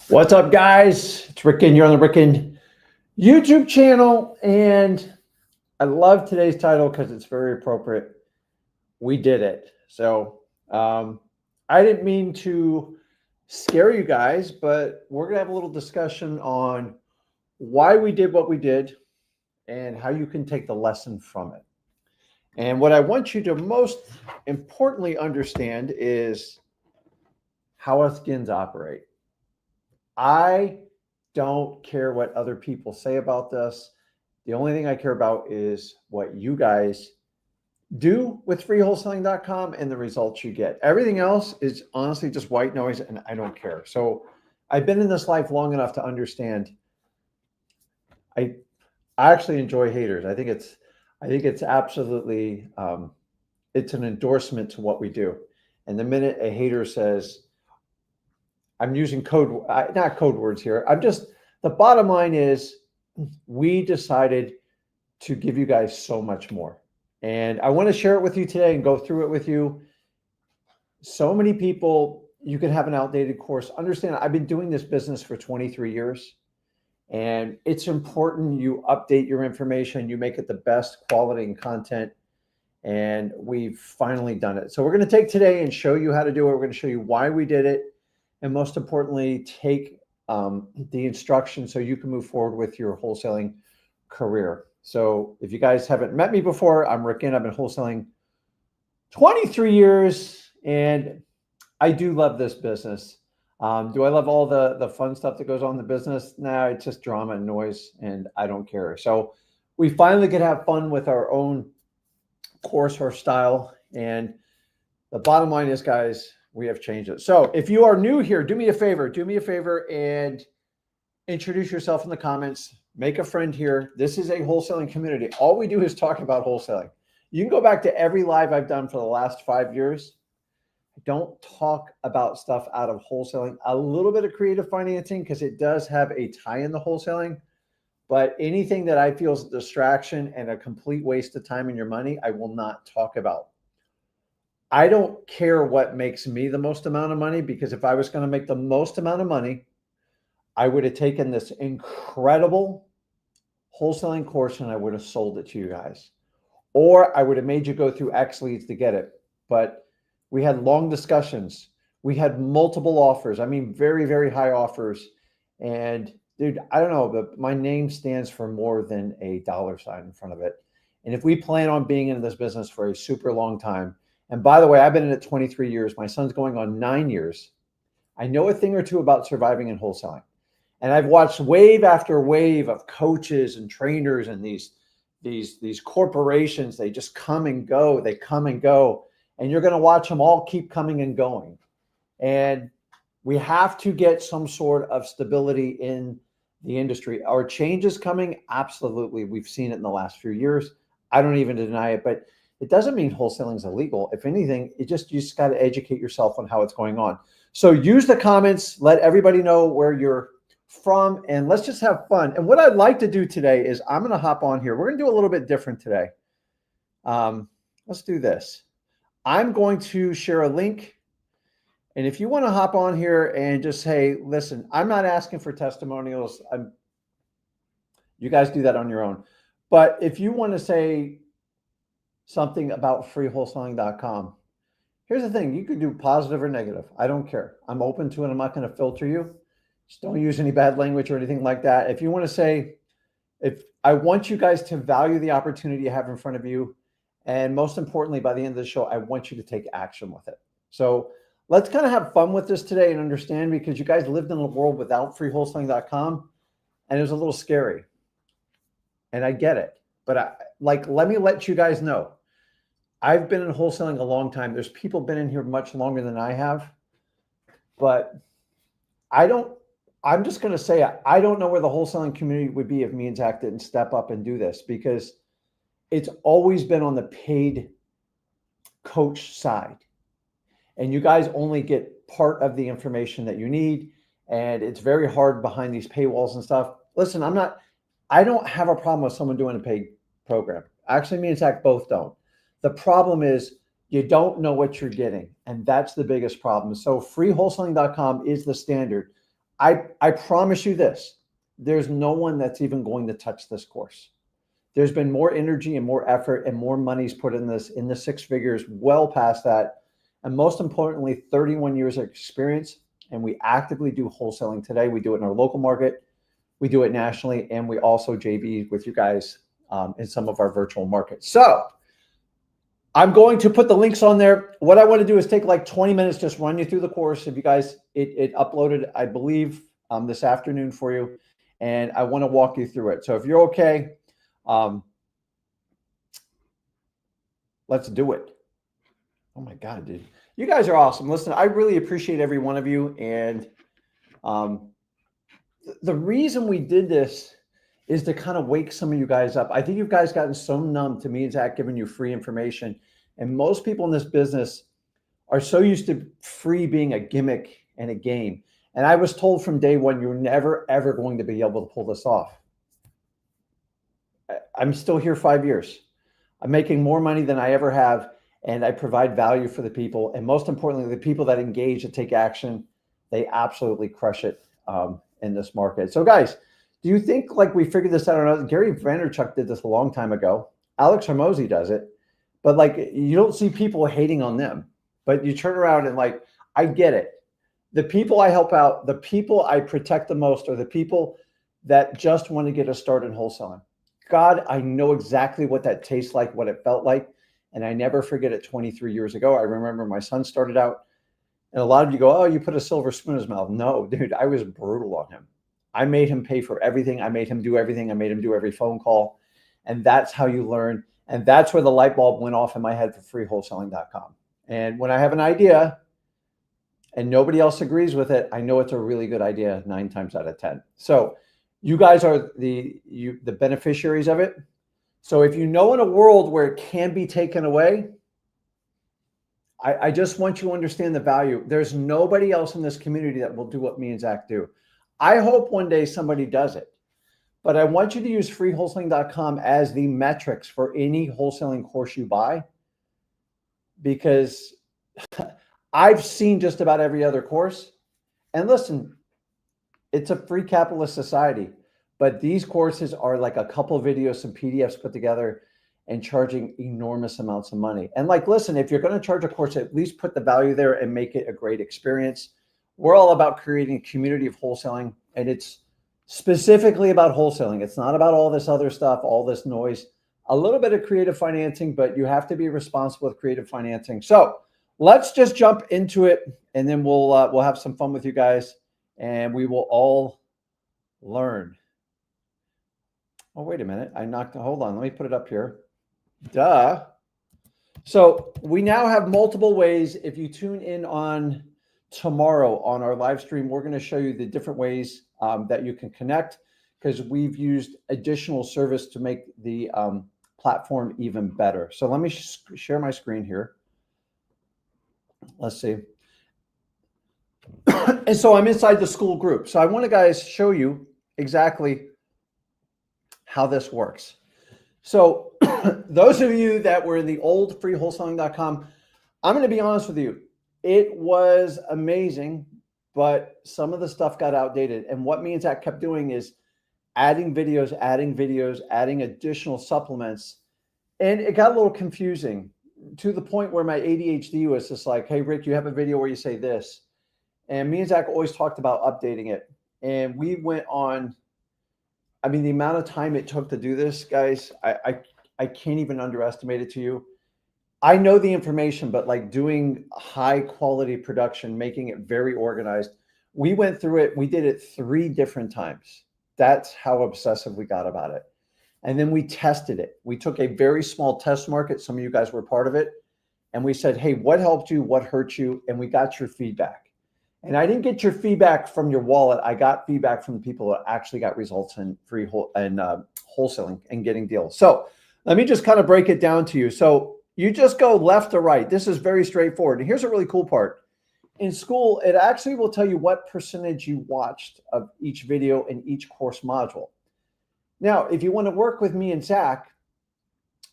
What's up, guys? It's Rick Ginn. You're on the Rick Ginn YouTube channel, and I love today's title because it's very appropriate. We did it. I didn't mean to scare you guys, but we're gonna have a little discussion on why we did what we did and how you can take the lesson from it. And what I want you to most importantly understand is how us Ginns operate. I don't care what other people say about this. The only thing I care about is what you guys do with freewholesaling.com and the results you get. Everything else is honestly just white noise, and I don't care. So I've been in this life long enough to understand I actually enjoy haters. I think it's absolutely it's an endorsement to what we do. And the minute a hater says, I'm using not code words here. The bottom line is we decided to give you guys so much more. And I want to share it with you today and go through it with you. So many people, you can have an outdated course. Understand, I've been doing this business for 23 years. And it's important you update your information, you make it the best quality and content. And we've finally done it. So we're going to take today and show you how to do it. We're going to show you why we did it. And most importantly, take the instructions so you can move forward with your wholesaling career. So if you guys haven't met me before, I'm Rick Ginn. I've been wholesaling 23 years, and I do love this business. Do I love all the fun stuff that goes on in the business? No, it's just drama and noise, and I don't care. So we finally could have fun with our own course or style. And the bottom line is, guys, we have changed it. So if you are new here, do me a favor and introduce yourself in the comments. Make a friend here. This is a wholesaling community. All we do is talk about wholesaling. You can go back to every live I've done for the last 5 years. I don't talk about stuff out of wholesaling. A little bit of creative financing because it does have a tie in the wholesaling. But anything that I feel is a distraction and a complete waste of time and your money, I will not talk about. I don't care what makes me the most amount of money, because if I was going to make the most amount of money, I would have taken this incredible wholesaling course and I would have sold it to you guys. Or I would have made you go through X leads to get it. But we had long discussions. We had multiple offers. I mean, very, very high offers. And dude, I don't know, but my name stands for more than a dollar sign in front of it. And if we plan on being in this business for a super long time, and by the way, I've been in it 23 years. My son's going on 9 years. I know a thing or two about surviving in wholesaling. And I've watched wave after wave of coaches and trainers and these corporations. They just come and go. They come and go. And you're going to watch them all keep coming and going. And we have to get some sort of stability in the industry. Are changes coming? Absolutely. We've seen it in the last few years. I don't even deny it. But it doesn't mean wholesaling is illegal. If anything, you just got to educate yourself on how it's going on. So use the comments, let everybody know where you're from, and let's just have fun. And what I'd like to do today is I'm going to hop on here. We're going to do a little bit different today. Let's do this. I'm going to share a link. And if you want to hop on here and just say, listen, I'm not asking for testimonials. You guys do that on your own. But if you want to say something about freewholesaling.com. Here's the thing. You could do positive or negative. I don't care. I'm open to it. I'm not going to filter you. Just don't use any bad language or anything like that. If you want to say, if I want you guys to value the opportunity you have in front of you. And most importantly, by the end of the show, I want you to take action with it. So let's kind of have fun with this today and understand, because you guys lived in a world without freewholesaling.com and it was a little scary. And I get it. But let me let you guys know. I've been in wholesaling a long time. There's people been in here much longer than I have. But I'm just going to say, I don't know where the wholesaling community would be if me and Zach didn't step up and do this, because it's always been on the paid coach side. And you guys only get part of the information that you need. And it's very hard behind these paywalls and stuff. Listen, I don't have a problem with someone doing a paid program. Actually, me and Zach both don't. The problem is you don't know what you're getting. And that's the biggest problem. So freewholesaling.com is the standard. I promise you this, there's no one that's even going to touch this course. There's been more energy and more effort and more money's put in this, in the six figures, well past that. And most importantly, 31 years of experience. And we actively do wholesaling today. We do it in our local market. We do it nationally. And we also JV with you guys in some of our virtual markets. So I'm going to put the links on there. What I want to do is take like 20 minutes, just run you through the course. If you guys, it uploaded, I believe, this afternoon for you. And I want to walk you through it. So if you're okay, let's do it. Oh my God, dude. You guys are awesome. Listen, I really appreciate every one of you. And the reason we did this is to kind of wake some of you guys up. I think you guys gotten so numb to me and Zach giving you free information. And most people in this business are so used to free being a gimmick and a game. And I was told from day one, you're never, ever going to be able to pull this off. I'm still here 5 years. I'm making more money than I ever have. And I provide value for the people. And most importantly, the people that engage and take action, they absolutely crush it in this market. So guys, do you think like we figured this out or not? Gary Vaynerchuk did this a long time ago. Alex Hormozi does it. But like, you don't see people hating on them. But you turn around and like, I get it. The people I help out, the people I protect the most are the people that just want to get a start in wholesaling. God, I know exactly what that tastes like, what it felt like. And I never forget it 23 years ago. I remember my son started out, and a lot of you go, oh, you put a silver spoon in his mouth. No, dude, I was brutal on him. I made him pay for everything. I made him do everything. I made him do every phone call. And that's how you learn. And that's where the light bulb went off in my head for freewholesaling.com. And when I have an idea and nobody else agrees with it, I know it's a really good idea 9 times out of 10. So you guys are the beneficiaries of it. So if you know in a world where it can be taken away, I just want you to understand the value. There's nobody else in this community that will do what me and Zach do. I hope one day somebody does it. But I want you to use freewholesaling.com as the metrics for any wholesaling course you buy, because I've seen just about every other course. And listen, it's a free capitalist society, but these courses are like a couple of videos, some PDFs put together and charging enormous amounts of money. And like, listen, if you're going to charge a course, at least put the value there and make it a great experience. We're all about creating a community of wholesaling, and it's specifically about wholesaling. It's not about all this other stuff, all this noise, a little bit of creative financing, but you have to be responsible with creative financing. So let's just jump into it, and then we'll have some fun with you guys, and we will all learn. Oh, wait a minute. Hold on. Let me put it up here. Duh. So we now have multiple ways. If you tune in on tomorrow on our live stream, we're going to show you the different ways that you can connect, because we've used additional service to make the platform even better. So let me share my screen here. Let's see. And so I'm inside the school group. So I want to guys show you exactly how this works. So those of you that were in the old freewholesaling.com, I'm going to be honest with you. It was amazing, but some of the stuff got outdated. And what me and Zach kept doing is adding videos, adding additional supplements. And it got a little confusing to the point where my ADHD was just like, hey, Rick, you have a video where you say this. And me and Zach always talked about updating it. And we went on, I mean, the amount of time it took to do this, guys, I can't even underestimate it to you. I know the information, but like doing high quality production, making it very organized. We went through it. We did it 3 different times. That's how obsessive we got about it. And then we tested it. We took a very small test market. Some of you guys were part of it. And we said, hey, what helped you? What hurt you? And we got your feedback. And I didn't get your feedback from your wallet. I got feedback from the people that actually got results in wholesaling and getting deals. So let me just kind of break it down to you. So you just go left to right. This is very straightforward. And here's a really cool part. In school, it actually will tell you what percentage you watched of each video in each course module. Now, if you want to work with me and Zach,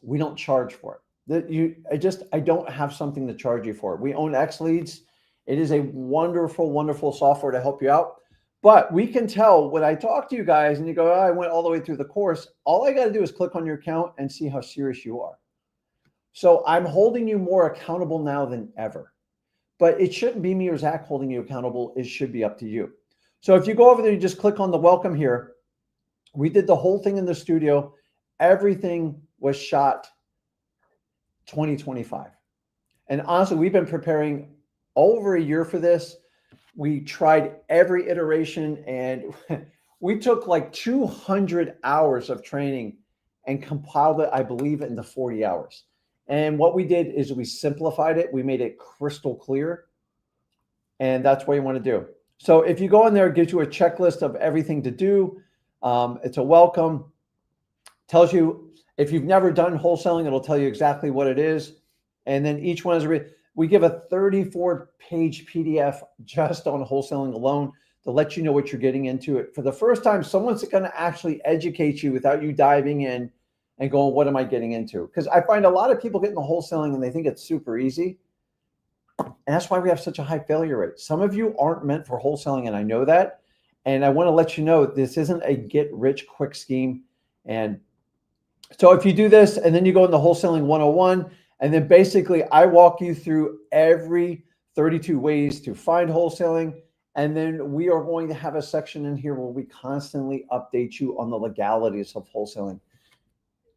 we don't charge for it. I don't have something to charge you for. We own X Leads. It is a wonderful, wonderful software to help you out. But we can tell when I talk to you guys and you go, oh, I went all the way through the course. All I got to do is click on your account and see how serious you are. So I'm holding you more accountable now than ever. But it shouldn't be me or Zach holding you accountable. It should be up to you. So if you go over there, you just click on the welcome here. We did the whole thing in the studio. Everything was shot 2025. And honestly, we've been preparing over a year for this. We tried every iteration and we took like 200 hours of training and compiled it, I believe, into 40 hours. And what we did is we simplified it. We made it crystal clear. And that's what you want to do. So if you go in there, it gives you a checklist of everything to do. It's a welcome. Tells you, if you've never done wholesaling, it'll tell you exactly what it is. And then each one is, we give a 34-page PDF just on wholesaling alone to let you know what you're getting into. It for the first time, someone's going to actually educate you without you diving in and going, what am I getting into? Because I find a lot of people get into wholesaling and they think it's super easy. And that's why we have such a high failure rate. Some of you aren't meant for wholesaling, and I know that. And I want to let you know this isn't a get-rich-quick scheme. And so if you do this, and then you go in the Wholesaling 101, and then basically I walk you through every 32 ways to find wholesaling. And then we are going to have a section in here where we constantly update you on the legalities of wholesaling.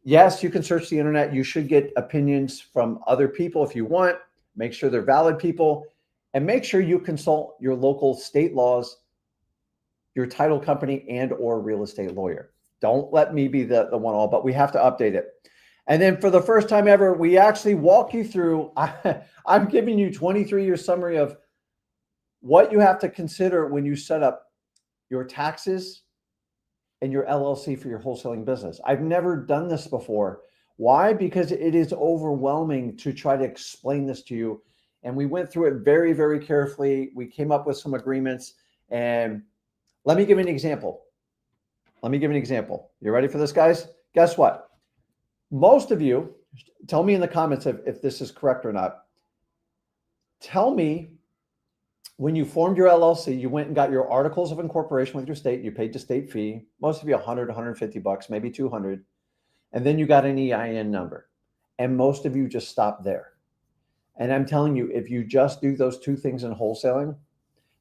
Yes, you can search the internet. You should get opinions from other people if you want. Make sure they're valid people, and make sure you consult your local state laws, your title company, and or real estate lawyer. Don't let me be the one all, but we have to update it. And then for the first time ever, we actually walk you through, I'm giving you 23-year summary of what you have to consider when you set up your taxes and your LLC for your wholesaling business. I've never done this before. Why? Because it is overwhelming to try to explain this to you. And we went through it very, very carefully. We came up with some agreements. And let me give you an example. You ready for this, guys? Guess what? Most of you, tell me in the comments if this is correct or not. Tell me, when you formed your LLC, you went and got your articles of incorporation with your state. You paid the state fee. Most of you $100, $150, maybe $200. And then you got an EIN number. And most of you just stopped there. And I'm telling you, if you just do those two things in wholesaling,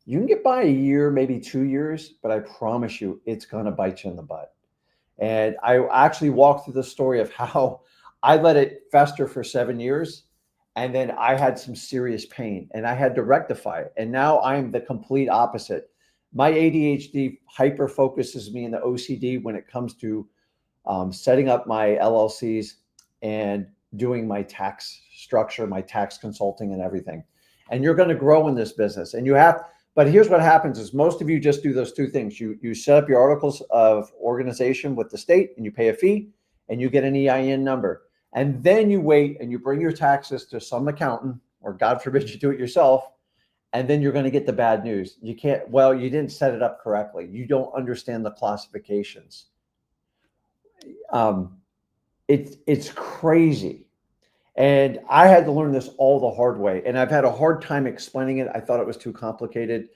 you can get by a year, maybe 2 years, but I promise you, it's going to bite you in the butt. And I actually walked through the story of how I let it fester for 7 years. And then I had some serious pain and I had to rectify it. And now I'm the complete opposite. My ADHD hyper focuses me in the OCD when it comes to setting up my LLCs and doing my tax structure, my tax consulting and everything. And you're going to grow in this business. And you have, but here's what happens is most of you just do those two things. You set up your articles of organization with the state and you pay a fee and you get an EIN number. And then you wait and you bring your taxes to some accountant, or God forbid you do it yourself. And then you're going to get the bad news. You can't, well, you didn't set it up correctly. You don't understand the classifications. It's crazy. And I had to learn this all the hard way. And I've had a hard time explaining it. I thought it was too complicated.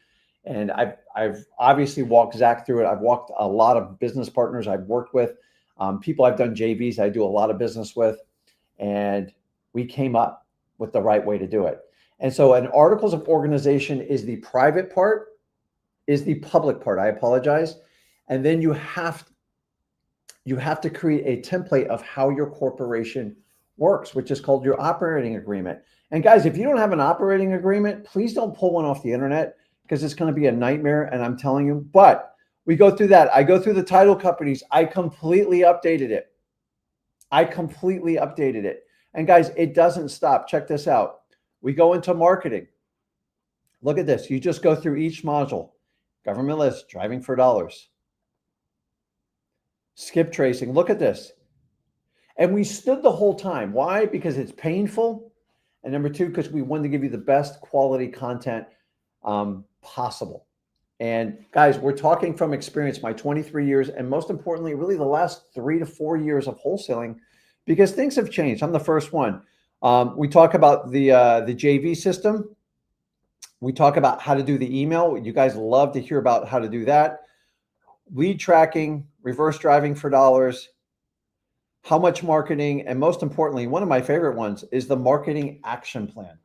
And I've obviously walked Zach through it. I've walked a lot of business partners I've worked with, people I've done JVs I do a lot of business with. And we came up with the right way to do it. And so an articles of organization is the private part, is the public part. I apologize. And then you have to create a template of how your corporation works, which is called your operating agreement. And guys, if you don't have an operating agreement, please don't pull one off the internet because it's going to be a nightmare. And I'm telling you, but we go through that. I go through the title companies. I completely updated it. And guys, it doesn't stop. Check this out. We go into marketing. Look at this. You just go through each module. Government list, driving for dollars. Skip tracing. Look at this. And we stood the whole time. Why? Because it's painful. And number two, because we wanted to give you the best quality content possible. And guys, we're talking from experience, my 23 years, and most importantly, really the last 3 to 4 years of wholesaling, because things have changed. I'm the first one. We talk about the JV system. We talk about how to do the email. You guys love to hear about how to do that. Lead tracking, reverse driving for dollars, how much marketing, and most importantly, one of my favorite ones is the marketing action plan.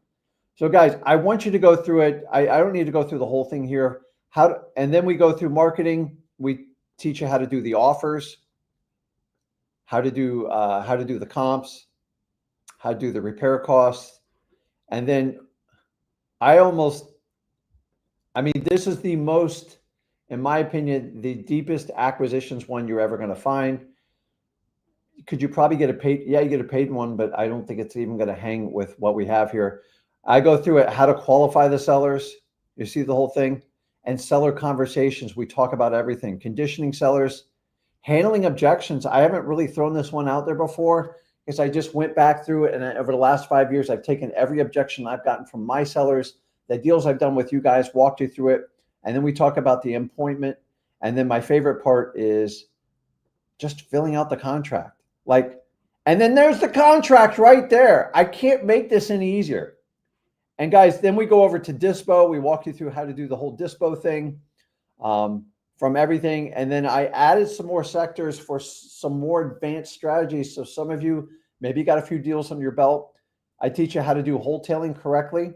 So guys, I want you to go through it. I don't need to go through the whole thing here. And then we go through marketing. We teach you how to do the offers, how to do the comps, how to do the repair costs. And then this is the most, in my opinion, the deepest acquisitions one you're ever going to find. Could you probably get a paid? Yeah, you get a paid one, but I don't think it's even going to hang with what we have here. I go through it, how to qualify the sellers. You see the whole thing. And seller conversations. We talk about everything. Conditioning sellers, handling objections. I haven't really thrown this one out there before because I just went back through it. And over the last 5 years, I've taken every objection I've gotten from my sellers, the deals I've done with you guys, walked you through it. And then we talk about the appointment. And then my favorite part is just filling out the contract. And then there's the contract right there. I can't make this any easier. And guys, then we go over to Dispo. We walk you through how to do the whole Dispo thing from everything. And then I added some more sectors for some more advanced strategies. So some of you, maybe you got a few deals under your belt. I teach you how to do wholesaling correctly.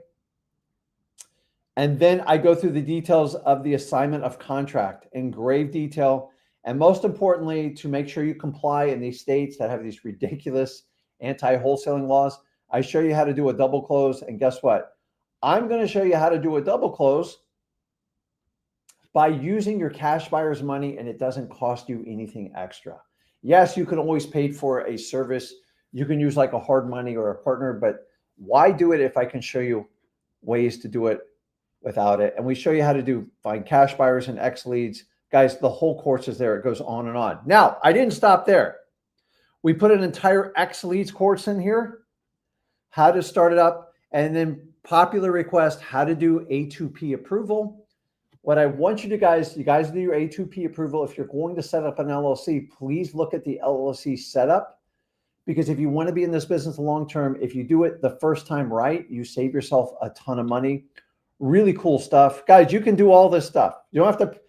And then I go through the details of the assignment of contract in grave detail. And most importantly, to make sure you comply in these states that have these ridiculous anti-wholesaling laws, I show you how to do a double close. And guess what? I'm going to show you how to do a double close by using your cash buyer's money, and it doesn't cost you anything extra. Yes, you can always pay for a service. You can use like a hard money or a partner, but why do it if I can show you ways to do it without it? And we show you how to find cash buyers and X leads. Guys, the whole course is there. It goes on and on. Now, I didn't stop there. We put an entire X leads course in here, how to start it up, and then popular request, how to do A2P approval. What I want you guys do your A2P approval. If you're going to set up an LLC, please look at the LLC setup, because if you want to be in this business long term, if you do it the first time right, you save yourself a ton of money. Really cool stuff. Guys, you can do all this stuff. You don't have to,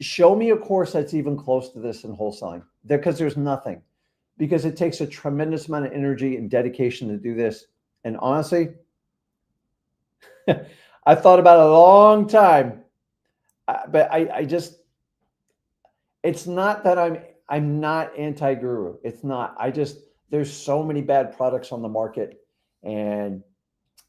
show me a course that's even close to this in wholesaling, because there's nothing. Because it takes a tremendous amount of energy and dedication to do this. And honestly, I thought about it a long time, but it's not that I'm not anti-guru. It's not. There's so many bad products on the market, and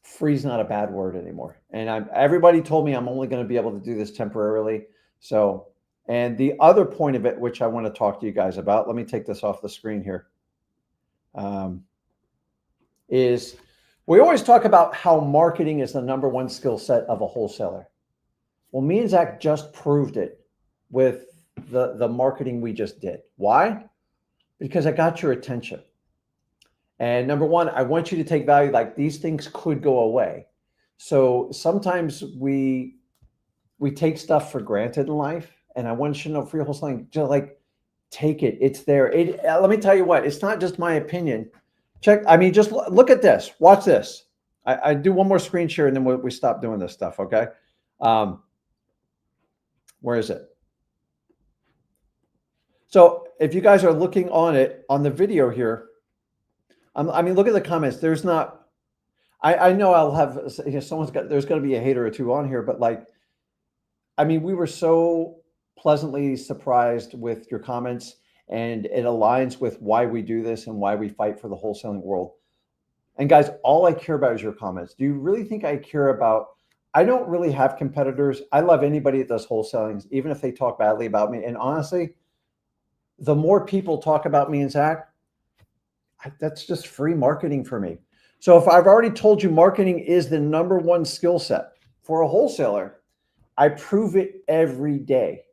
free's not a bad word anymore. And everybody told me I'm only going to be able to do this temporarily. So, and the other point of it, which I want to talk to you guys about, let me take this off the screen here, is we always talk about how marketing is the #1 skill set of a wholesaler. Well, me and Zach just proved it with the marketing we just did. Why? Because I got your attention. And #1, I want you to take value. Like, these things could go away. So sometimes we take stuff for granted in life. And I want you to know, free wholesaling, just take it. It's there. Let me tell you what, it's not just my opinion. Just look at this. Watch this. I do one more screen share and then we stop doing this stuff. Okay. Where is it? So if you guys are looking on the video here, look at the comments. There's not, I know I'll have, there's going to be a hater or two on here, but we were so pleasantly surprised with your comments, and it aligns with why we do this and why we fight for the wholesaling world. And guys, all I care about is your comments. Do you really think I care about, I don't really have competitors. I love anybody that does wholesaling, even if they talk badly about me. And honestly, the more people talk about me and Zach, that's just free marketing for me. So if I've already told you marketing is the #1 skill set for a wholesaler, I prove it every day.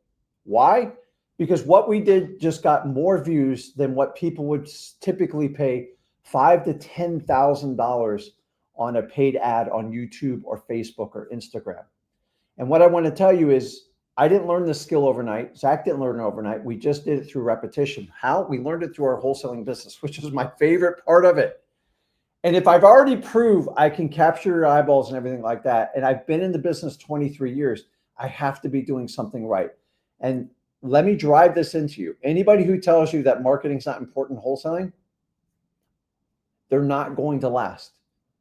Why? Because what we did just got more views than what people would typically pay $5,000 to $10,000 on a paid ad on YouTube or Facebook or Instagram. And what I want to tell you is, I didn't learn this skill overnight. Zach didn't learn it overnight. We just did it through repetition. How? We learned it through our wholesaling business, which is my favorite part of it. And if I've already proved I can capture your eyeballs and everything like that, and I've been in the business 23 years, I have to be doing something right. And let me drive this into you. Anybody who tells you that marketing's not important in wholesaling, they're not going to last.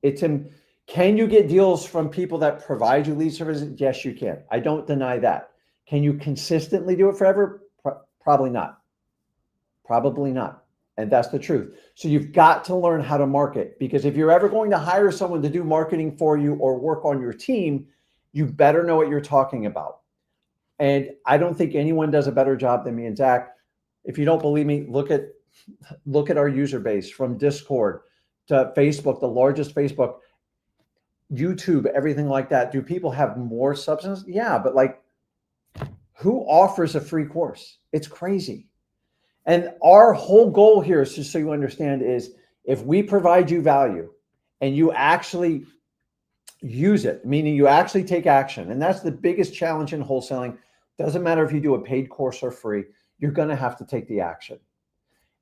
Can you get deals from people that provide you lead services? Yes, you can. I don't deny that. Can you consistently do it forever? Probably not. Probably not. And that's the truth. So you've got to learn how to market, because if you're ever going to hire someone to do marketing for you or work on your team, you better know what you're talking about. And I don't think anyone does a better job than me and Zach. If you don't believe me, look at our user base, from Discord to Facebook, the largest Facebook, YouTube, everything like that. Do people have more substance? Yeah, but like, who offers a free course? It's crazy. And our whole goal here is, just so you understand, is if we provide you value and you actually use it, meaning you actually take action. And that's the biggest challenge in wholesaling. Doesn't matter if you do a paid course or free, you're going to have to take the action.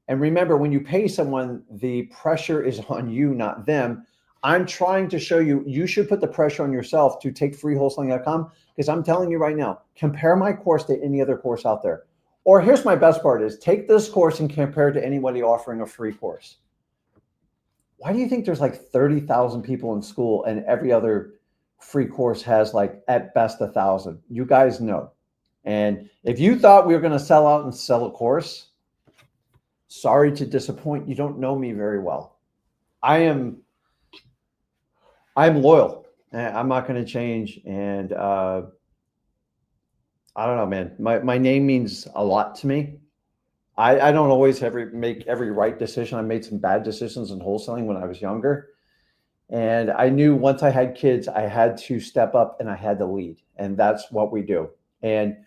And remember, when you pay someone, the pressure is on you, not them. I'm trying to show you, you should put the pressure on yourself to take freewholesaling.com, because I'm telling you right now, compare my course to any other course out there. Or here's my best part is, take this course and compare it to anybody offering a free course. Why do you think there's like 30,000 people in school and every other free course has like at best 1,000? You guys know. And if you thought we were going to sell out and sell a course, sorry to disappoint. You don't know me very well. I'm loyal. I'm not going to change. And I don't know, man. My name means a lot to me. I don't always make every right decision. I made some bad decisions in wholesaling when I was younger. And I knew once I had kids, I had to step up and I had to lead. And that's what we do. And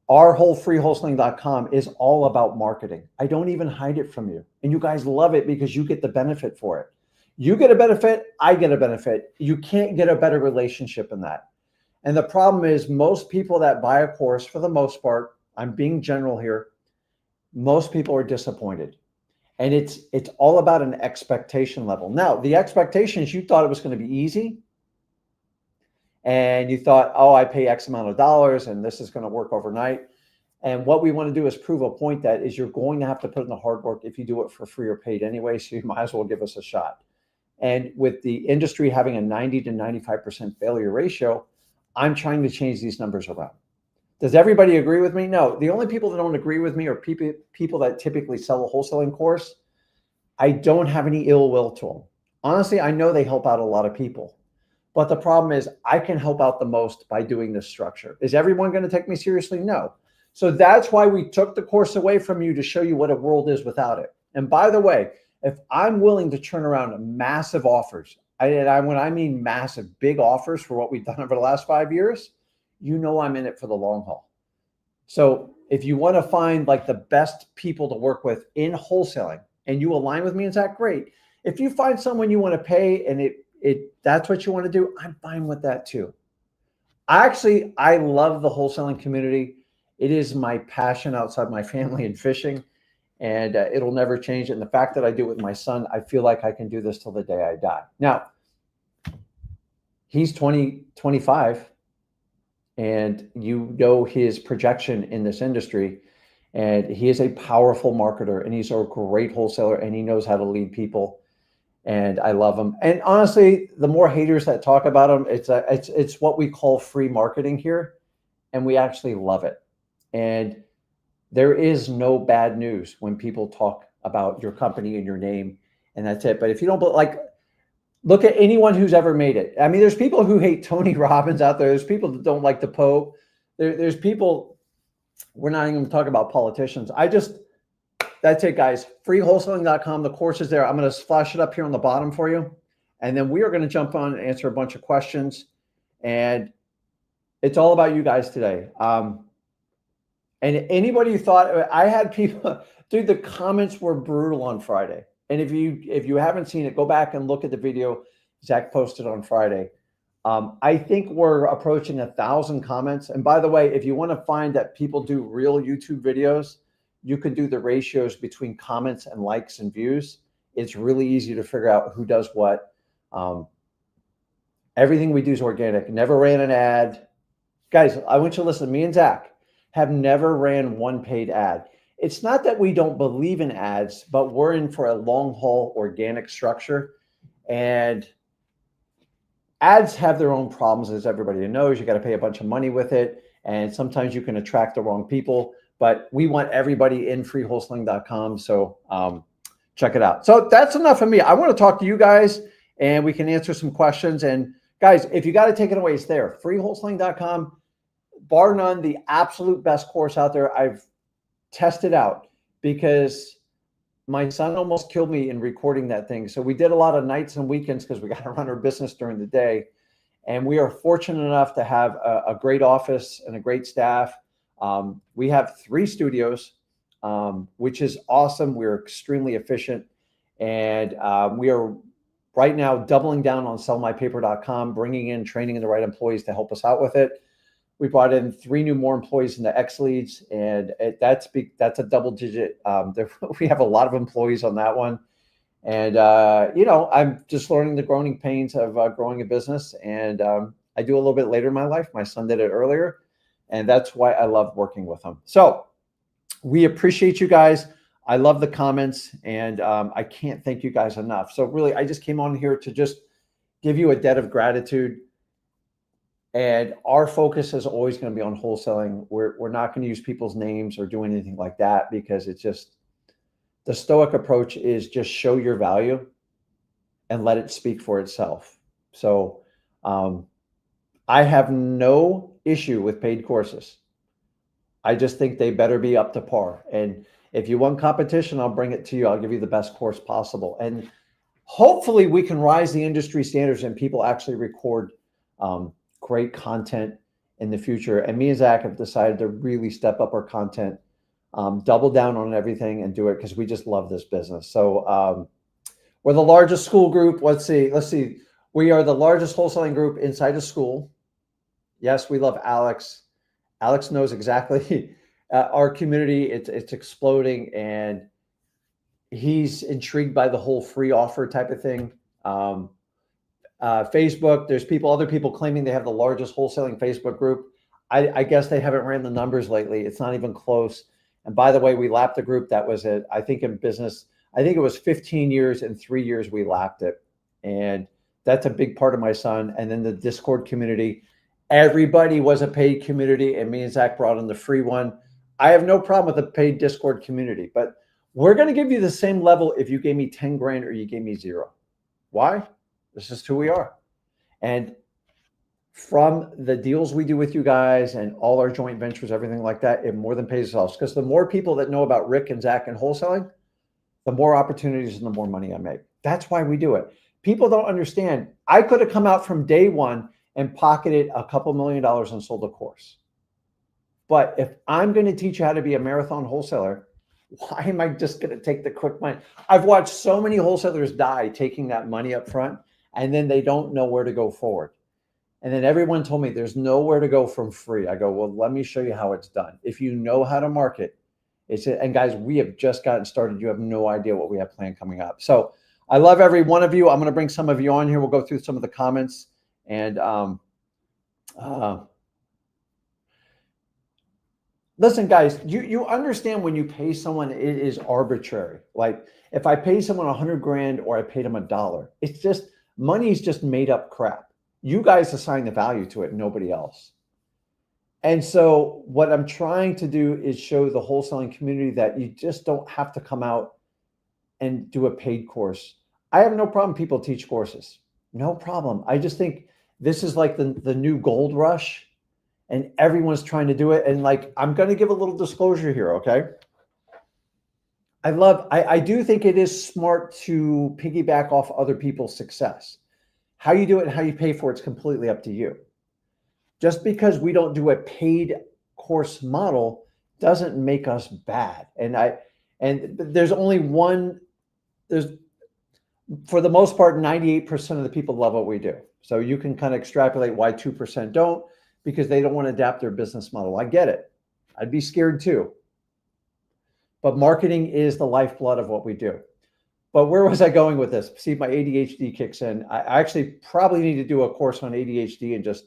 our whole freewholesaling.com is all about marketing. I don't even hide it from you. And you guys love it because you get the benefit for it. You get a benefit, I get a benefit. You can't get a better relationship in that. And the problem is, most people that buy a course, for the most part, I'm being general here, most people are disappointed. And it's all about an expectation level. Now, the expectation is, you thought it was going to be easy. And you thought, oh, I pay X amount of dollars and this is going to work overnight. And what we want to do is prove a point that is, you're going to have to put in the hard work if you do it for free or paid anyway. So you might as well give us a shot. And with the industry having a 90 to 95% failure ratio, I'm trying to change these numbers around. Does everybody agree with me? No. The only people that don't agree with me are people that typically sell a wholesaling course. I don't have any ill will to them. Honestly, I know they help out a lot of people. But the problem is, I can help out the most by doing this structure. Is everyone going to take me seriously? No. So that's why we took the course away from you, to show you what a world is without it. And by the way, if I'm willing to turn around massive offers, when I mean massive, big offers for what we've done over the last 5 years, you know I'm in it for the long haul. So if you want to find like the best people to work with in wholesaling and you align with me, is that great? If you find someone you want to pay and that's what you want to do, I'm fine with that too. I love the wholesaling community. It is my passion outside my family and fishing, and it'll never change. And the fact that I do it with my son, I feel like I can do this till the day I die. Now, he's 25, and you know his projection in this industry, and he is a powerful marketer, and he's a great wholesaler, and he knows how to lead people. And I love him. And honestly, the more haters that talk about him, it's what we call free marketing here. And we actually love it. And there is no bad news when people talk about your company and your name, and that's it. But if you don't, look at anyone who's ever made it. I mean, there's people who hate Tony Robbins out there. There's people that don't like the Pope. There's people, we're not even going to talk about politicians. That's it, guys. Freewholesaling.com. The course is there. I'm going to flash it up here on the bottom for you. And then we are going to jump on and answer a bunch of questions. And it's all about you guys today. And anybody who thought, I had people, dude, the comments were brutal on Friday. And if you haven't seen it, go back and look at the video Zach posted on Friday. I think we're approaching 1,000 comments. And by the way, if you want to find that people do real YouTube videos, you can do the ratios between comments and likes and views. It's really easy to figure out who does what. Everything we do is organic. Never ran an ad. Guys, I want you to listen. Me and Zach have never ran one paid ad. It's not that we don't believe in ads, but we're in for a long haul organic structure. And ads have their own problems, as everybody knows. You got to pay a bunch of money with it. And sometimes you can attract the wrong people. But we want everybody in freewholesaling.com. So check it out. So that's enough of me. I want to talk to you guys and we can answer some questions. And guys, if you got to take it away, it's there. Freewholesaling.com. Bar none, the absolute best course out there. I've tested out because my son almost killed me in recording that thing. So we did a lot of nights and weekends because we got to run our business during the day. And we are fortunate enough to have a great office and a great staff. We have 3 studios, which is awesome. We're extremely efficient. And we are right now doubling down on sellmypaper.com, bringing in, training the right employees to help us out with it. We brought in 3 more employees in the X leads, and that's a double digit. We have a lot of employees on that one. And, I'm just learning the growing pains of growing a business. And I do a little bit later in my life. My son did it earlier. And that's why I love working with him. So we appreciate you guys. I love the comments, and I can't thank you guys enough. So really, I just came on here to just give you a debt of gratitude. And our focus is always going to be on wholesaling. We're not going to use people's names or do anything like that, because it's just, the Stoic approach is just show your value and let it speak for itself. So I have no issue with paid courses. I just think they better be up to par. And if you want competition, I'll bring it to you. I'll give you the best course possible. And hopefully we can rise the industry standards and people actually record great content in the future. And me and Zach have decided to really step up our content, double down on everything and do it because we just love this business. So we're the largest school group. Let's see. We are the largest wholesaling group inside a school. Yes, we love Alex. Alex knows exactly our community. It's exploding, and he's intrigued by the whole free offer type of thing. Facebook, there's other people claiming they have the largest wholesaling Facebook group. I guess they haven't ran the numbers lately. It's not even close. And by the way, we lapped the group that was it. I think in business, I think it was 15 years and 3 years we lapped it. And that's a big part of my son. And then the Discord community, everybody was a paid community, and me and Zach brought in the free one. I have no problem with a paid Discord community, but we're going to give you the same level if you gave me 10 grand or you gave me 0. Why? This is who we are. And from the deals we do with you guys and all our joint ventures, everything like that, it more than pays itself. Because the more people that know about Rick and Zach and wholesaling, the more opportunities and the more money I make. That's why we do it. People don't understand. I could have come out from day one and pocketed a couple $1 million and sold a course. But if I'm going to teach you how to be a marathon wholesaler, why am I just going to take the quick money? I've watched so many wholesalers die taking that money up front, and then they don't know where to go forward. And then everyone told me there's nowhere to go from free. I go, well, let me show you how it's done. If you know how to market, and guys, we have just gotten started. You have no idea what we have planned coming up. So I love every one of you. I'm going to bring some of you on here. We'll go through some of the comments. And listen, guys, you understand when you pay someone, it is arbitrary. Like if I pay someone 100 grand or I paid them $1, it's just, money is just made up crap. You guys assign the value to it, nobody else. And so what I'm trying to do is show the wholesaling community that you just don't have to come out and do a paid course. I have no problem people teach courses. No problem. I just think this is like the new gold rush, and everyone's trying to do it. And like, I'm going to give a little disclosure here. Okay. I do think it is smart to piggyback off other people's success. How you do it and how you pay for it's completely up to you. Just because we don't do a paid course model doesn't make us bad. And there's only one, for the most part, 98% of the people love what we do. So you can kind of extrapolate why 2% don't, because they don't want to adapt their business model. I get it. I'd be scared too. But marketing is the lifeblood of what we do. But where was I going with this? See, my ADHD kicks in. I actually probably need to do a course on ADHD and just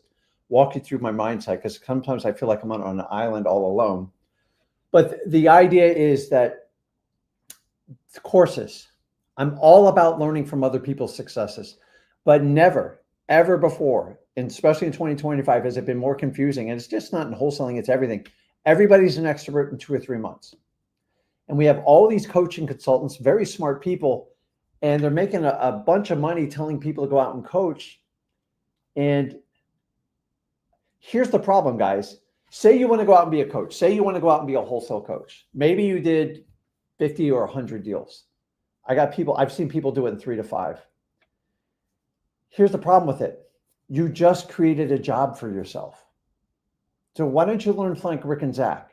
walk you through my mindset, because sometimes I feel like I'm on an island all alone. But the idea is that courses, I'm all about learning from other people's successes, but never, ever before, and especially in 2025, has it been more confusing. And it's just not in wholesaling, it's everything. Everybody's an extrovert in 2 or 3 months. And we have all these coaching consultants, very smart people, and they're making a bunch of money telling people to go out and coach. And here's the problem, guys. Say you want to go out and be a coach. Say you want to go out and be a wholesale coach. Maybe you did 50 or 100 deals. I've seen people do it in 3 to 5. Here's the problem with it. You just created a job for yourself. So why don't you learn like Rick and Zach?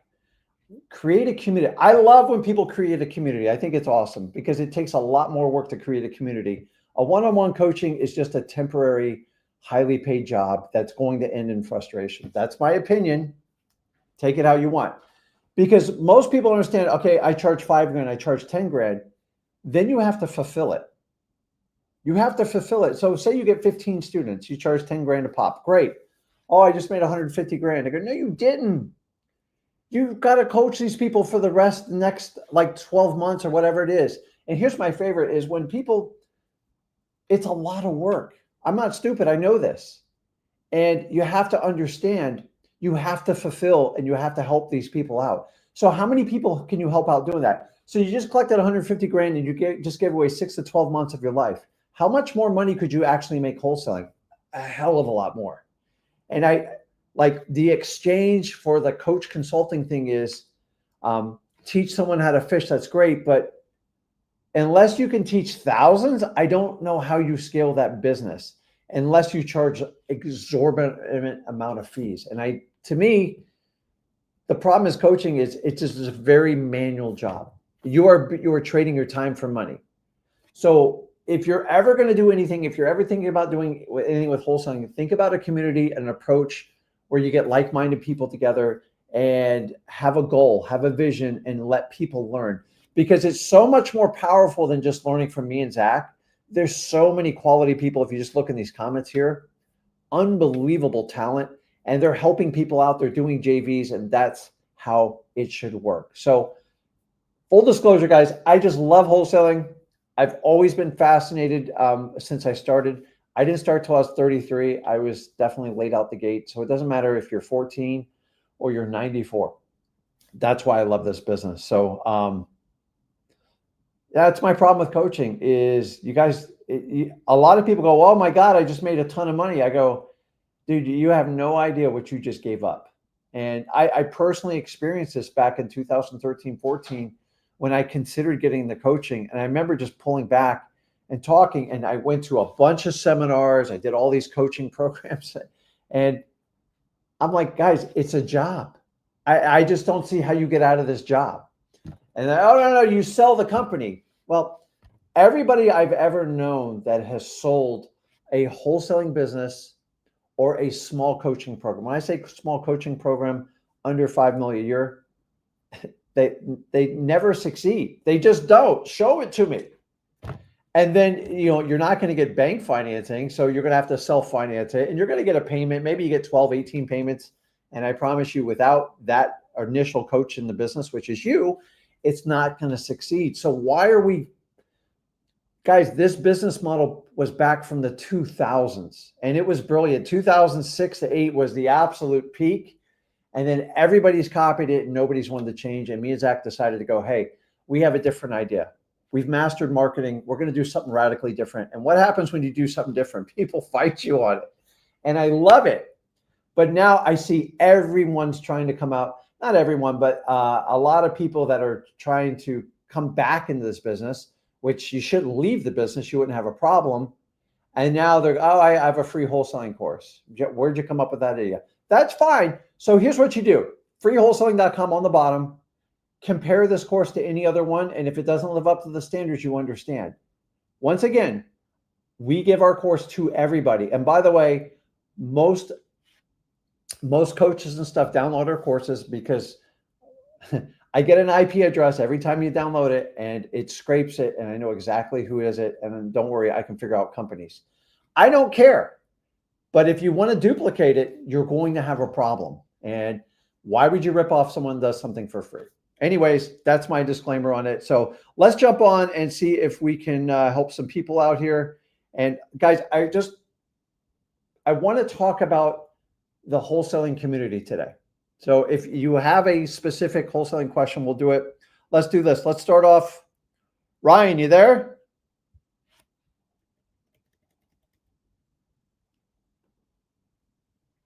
Create a community. I love when people create a community. I think it's awesome because it takes a lot more work to create a community. A one-on-one coaching is just a temporary, highly paid job that's going to end in frustration. That's my opinion. Take it how you want. Because most people understand, okay, I charge $5,000, I charge $10,000. Then you have to fulfill it. You have to fulfill it. So say you get 15 students, you charge $10,000 a pop. Great. Oh, I just made $150,000. I go, no, you didn't. You've got to coach these people for the next like 12 months or whatever it is. And here's my favorite is when people, it's a lot of work. I'm not stupid. I know this. And you have to understand, you have to fulfill and you have to help these people out. So how many people can you help out doing that? So you just collected $150,000 and you just gave away 6 to 12 months of your life. How much more money could you actually make wholesaling? A hell of a lot more. And like the exchange for the coach consulting thing is teach someone how to fish. That's great. But unless you can teach thousands, I don't know how you scale that business unless you charge exorbitant amount of fees. And to me, the problem is coaching is it's just a very manual job. You are trading your time for money. So if you're ever going to do anything, if you're ever thinking about doing anything with wholesaling, think about a community, an approach where you get like-minded people together and have a goal, have a vision, and let people learn. Because it's so much more powerful than just learning from me and Zach. There's so many quality people. If you just look in these comments here, unbelievable talent, and they're helping people out. They're doing JVs, and that's how it should work. So full disclosure, guys, I just love wholesaling. I've always been fascinated since I started. I didn't start till I was 33. I was definitely late out the gate. So it doesn't matter if you're 14 or you're 94. That's why I love this business. So that's my problem with coaching is you guys, a lot of people go, oh my God, I just made a ton of money. I go, dude, you have no idea what you just gave up. And I personally experienced this back in 2013, 14, when I considered getting the coaching. And I remember just pulling back and talking, and I went to a bunch of seminars. I did all these coaching programs, and I'm like, guys, it's a job. I just don't see how you get out of this job. And then, oh, no, you sell the company. Well, everybody I've ever known that has sold a wholesaling business or a small coaching program. When I say small coaching program, under $5 million a year, they never succeed. They just don't. Show it to me. And then, you're not going to get bank financing. So you're going to have to self-finance it, and you're going to get a payment. Maybe you get 12, 18 payments. And I promise you, without that initial coach in the business, which is you, it's not going to succeed. So why are we, guys, this business model was back from the 2000s, and it was brilliant. 2006 to 8 was the absolute peak. And then everybody's copied it and nobody's wanted to change. And me and Zach decided to go, hey, we have a different idea. We've mastered marketing. We're going to do something radically different. And what happens when you do something different? People fight you on it. And I love it. But now I see everyone's trying to come out, not everyone, but a lot of people that are trying to come back into this business, which you shouldn't leave the business. You wouldn't have a problem. And now they're, oh, I have a free wholesaling course. Where'd you come up with that idea? That's fine. So here's what you do. Freewholesaling.com on the bottom. Compare this course to any other one. And if it doesn't live up to the standards, you understand. Once again, we give our course to everybody. And by the way, most coaches and stuff download our courses because I get an IP address every time you download it, and it scrapes it, and I know exactly who is it. And then don't worry, I can figure out companies. I don't care. But if you want to duplicate it, you're going to have a problem. And why would you rip off someone who does something for free? Anyways, that's my disclaimer on it. So let's jump on and see if we can help some people out here. And guys, I want to talk about the wholesaling community today. So if you have a specific wholesaling question, we'll do it. Let's do this. Let's start off. Ryan, you there?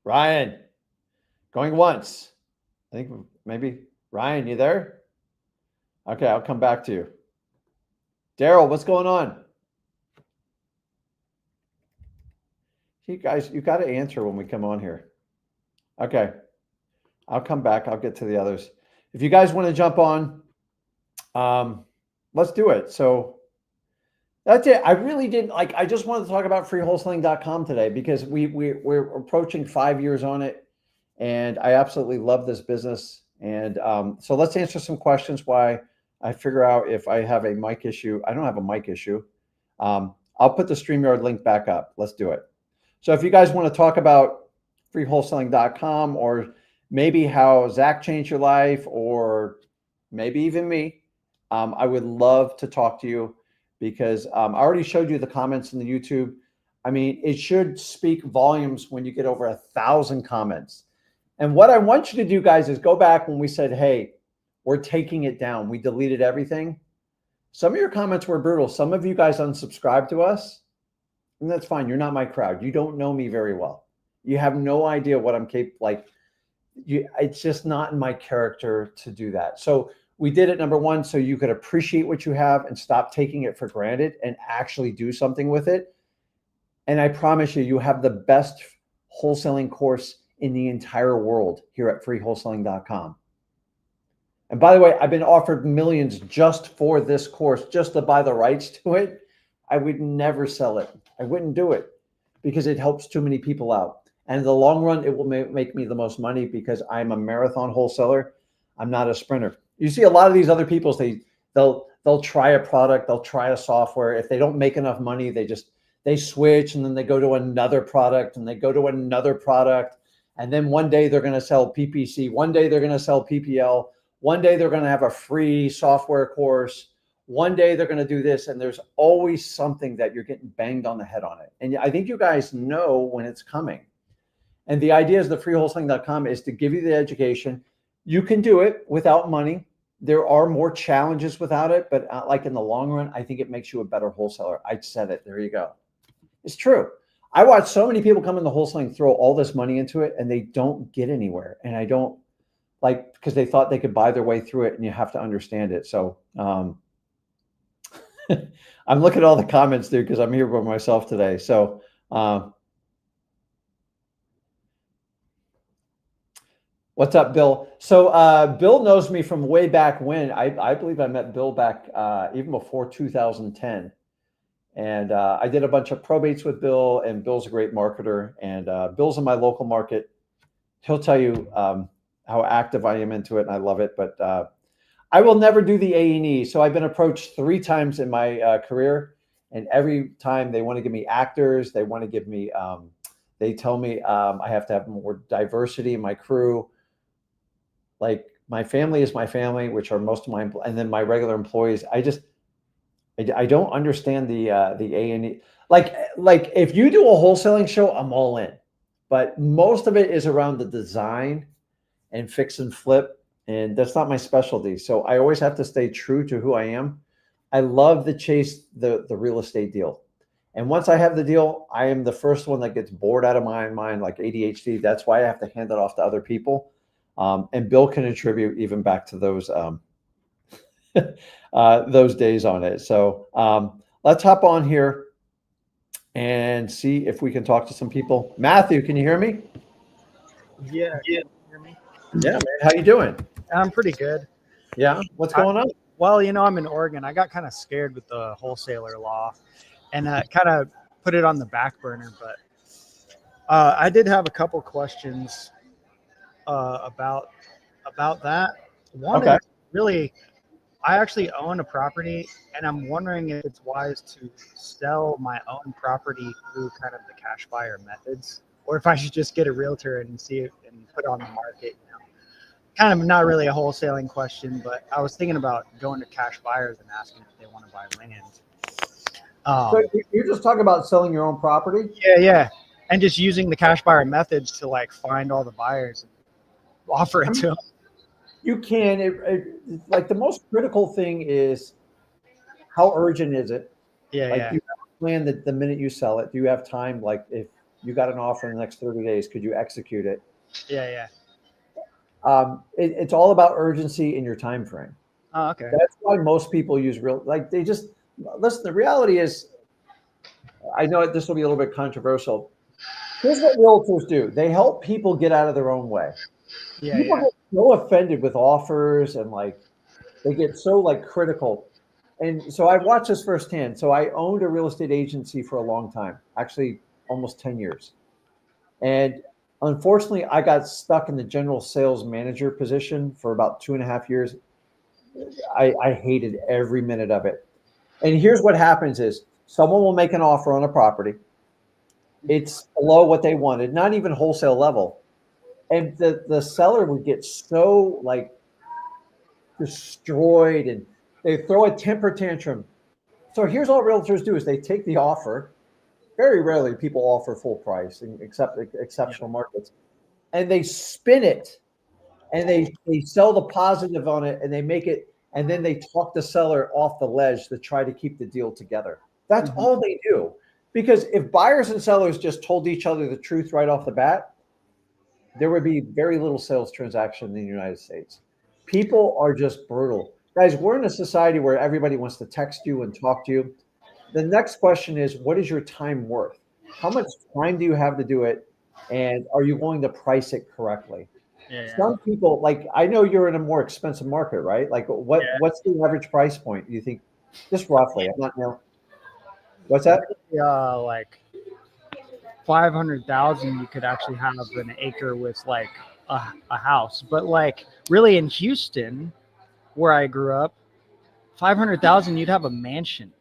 Ryan, going once. I think maybe Ryan, you there? Okay, I'll come back to you. Daryl, what's going on? You guys, you got to answer when we come on here. Okay, I'll come back. I'll get to the others. If you guys want to jump on, let's do it. So that's it. I really didn't I just wanted to talk about freewholesaling.com today because we're approaching 5 years on it, and I absolutely love this business. And so let's answer some questions why I figure out if I have a mic issue. I don't have a mic issue. I'll put the StreamYard link back up. Let's do it. So if you guys want to talk about freewholesaling.com, or maybe how Zach changed your life, or maybe even me, I would love to talk to you, because I already showed you the comments in the YouTube. I mean, it should speak volumes when you get over 1,000 comments. And what I want you to do, guys, is go back when we said, hey, we're taking it down. We deleted everything. Some of your comments were brutal. Some of you guys unsubscribed to us, and that's fine. You're not my crowd. You don't know me very well. You have no idea what I'm capable. It's just not in my character to do that. So we did it, number one, so you could appreciate what you have and stop taking it for granted and actually do something with it. And I promise you, you have the best wholesaling course in the entire world here at freewholesaling.com. And by the way, I've been offered millions just for this course, just to buy the rights to it. I would never sell it. I wouldn't do it because it helps too many people out. And in the long run, it will make me the most money because I'm a marathon wholesaler. I'm not a sprinter. You see a lot of these other people, they'll try a product, they'll try a software. If they don't make enough money, they switch, and then they go to another product, and they go to another product. And then one day they're going to sell PPC. One day they're going to sell PPL. One day they're going to have a free software course. One day they're going to do this. And there's always something that you're getting banged on the head on it. And I think you guys know when it's coming. And the idea is the freewholesaling.com is to give you the education. You can do it without money. There are more challenges without it, but like in the long run, I think it makes you a better wholesaler. I said it. There you go. It's true. I watch so many people come into wholesaling, throw all this money into it, and they don't get anywhere. And I don't because they thought they could buy their way through it, and you have to understand it. So I'm looking at all the comments, dude, because I'm here by myself today. So what's up, Bill? So Bill knows me from way back when. I believe I met Bill back even before 2010. And I did a bunch of probates with Bill, and Bill's a great marketer. And Bill's in my local market. He'll tell you how active I am into it, and I love it. But I will never do the A&E. So I've been approached 3 times in my career, and every time they want to give me actors. They want to give me, they tell me I have to have more diversity in my crew. Like, my family is my family, which are most of my, and then my regular employees. I don't understand the A&E. Like if you do a wholesaling show, I'm all in. But most of it is around the design and fix and flip, and that's not my specialty. So I always have to stay true to who I am. I love to chase the real estate deal. And once I have the deal, I am the first one that gets bored out of my mind, like ADHD. That's why I have to hand it off to other people. And Bill can attribute even back to those days on it. So let's hop on here and see if we can talk to some people. Matthew, can you hear me? Yeah. Can you hear me? Yeah, man. How you doing? I'm pretty good. Yeah. What's going on? Well, I'm in Oregon. I got kind of scared with the wholesaler law, and kind of put it on the back burner. But I did have a couple questions about that. One is really, I actually own a property, and I'm wondering if it's wise to sell my own property through kind of the cash buyer methods, or if I should just get a realtor and see it and put it on the market. Kind of not really a wholesaling question, but I was thinking about going to cash buyers and asking if they want to buy land. So you're just talking about selling your own property? Yeah, and just using the cash buyer methods to like find all the buyers and offer it to them. You can. Like the most critical thing is how urgent is it? Yeah. Do you have a plan that the minute you sell it? Do you have time? Like if you got an offer in the next 30 days, could you execute it? Yeah. It's all about urgency in your time frame. Oh, okay. That's why most people use they just listen. The reality is, I know this will be a little bit controversial. Here's what realtors do. They help people get out of their own way. People get so offended with offers and they get so critical. And so I've watched this firsthand. So I owned a real estate agency for a long time, actually almost 10 years. And unfortunately, I got stuck in the general sales manager position for about 2.5 years. I hated every minute of it. And here's what happens is someone will make an offer on a property. It's below what they wanted, not even wholesale level. And the seller would get so destroyed, and they throw a temper tantrum. So here's all realtors do is they take the offer. Very rarely people offer full price, except exceptional markets, and they spin it, and they sell the positive on it, and they make it, and then they talk the seller off the ledge to try to keep the deal together. That's all they do. Because if buyers and sellers just told each other the truth right off the bat, there would be very little sales transaction in the United States. People are just brutal. Guys, we're in a society where everybody wants to text you and talk to you. The next question is, what is your time worth? How much time do you have to do it? And are you willing to price it correctly? Yeah. Some people, I know you're in a more expensive market, right? What's the average price point? You think, just roughly? I'm not now. What's that? Like 500,000, you could actually have an acre with a house. But really in Houston, where I grew up, 500,000, you'd have a mansion.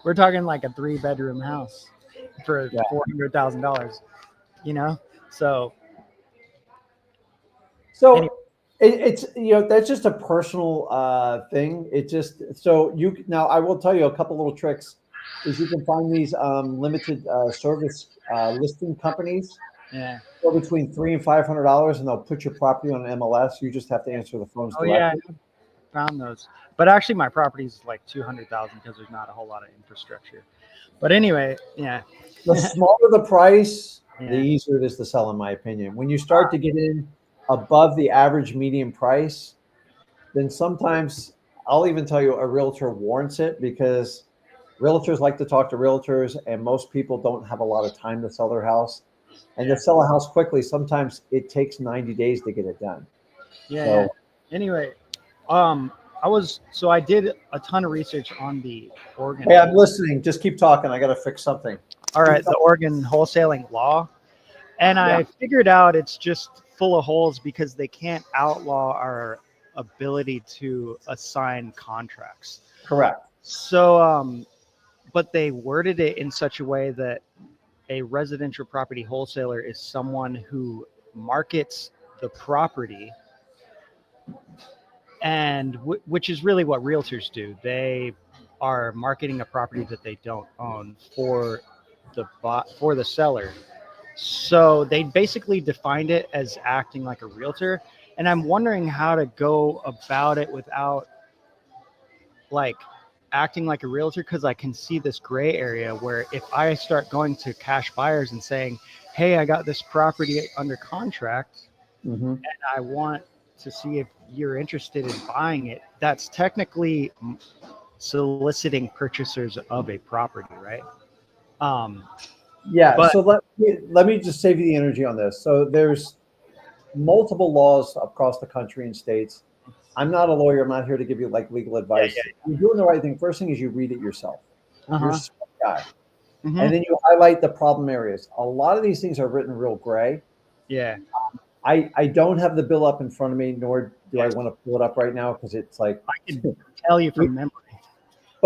We're talking like a 3-bedroom house for $400,000. So anyway. It's that's just a personal thing. It just now I will tell you a couple little tricks. Is you can find these limited service listing companies. Yeah. For between $300 and $500, and they'll put your property on an MLS. You just have to answer the phones directly. Yeah, I found those. But actually, my property is like 200,000 because there's not a whole lot of infrastructure. But anyway, yeah. The smaller the price, the easier it is to sell, in my opinion. When you start to get in above the average median price, then sometimes I'll even tell you a realtor warrants it, because realtors like to talk to realtors, and most people don't have a lot of time to sell their house. And to sell a house quickly, sometimes it takes 90 days to get it done. Yeah. Anyway, I did a ton of research on the Oregon. Hey, I'm listening. Just keep talking. I got to fix something. All right, the Oregon wholesaling law. And I figured out it's just full of holes because they can't outlaw our ability to assign contracts. Correct. So, but they worded it in such a way that a residential property wholesaler is someone who markets the property, and which is really what realtors do. They are marketing a property that they don't own for the seller. So they basically defined it as acting like a realtor, and I'm wondering how to go about it without acting like a realtor, because I can see this gray area where if I start going to cash buyers and saying, hey, I got this property under contract and I want to see if you're interested in buying it, that's technically soliciting purchasers of a property, right? So let me just save you the energy on this. So there's multiple laws across the country and states. I'm not a lawyer. I'm not here to give you legal advice. You're doing the right thing. First thing is you read it yourself. You're a smart guy. And then you highlight the problem areas. A lot of these things are written real gray. Yeah. I don't have the bill up in front of me, nor do I want to pull it up right now because it's like, I can tell you from memory.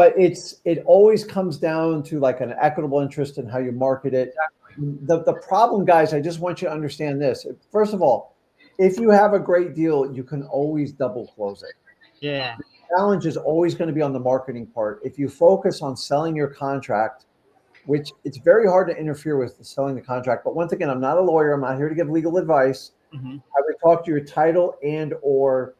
but it always comes down to like an equitable interest in how you market it. The problem, guys, I just want you to understand this. First of all, if you have a great deal, you can always double close it. Yeah. The challenge is always going to be on the marketing part. If you focus on selling your contract, which it's very hard to interfere with selling the contract. But once again, I'm not a lawyer. I'm not here to give legal advice. Mm-hmm. I would talk to your title and or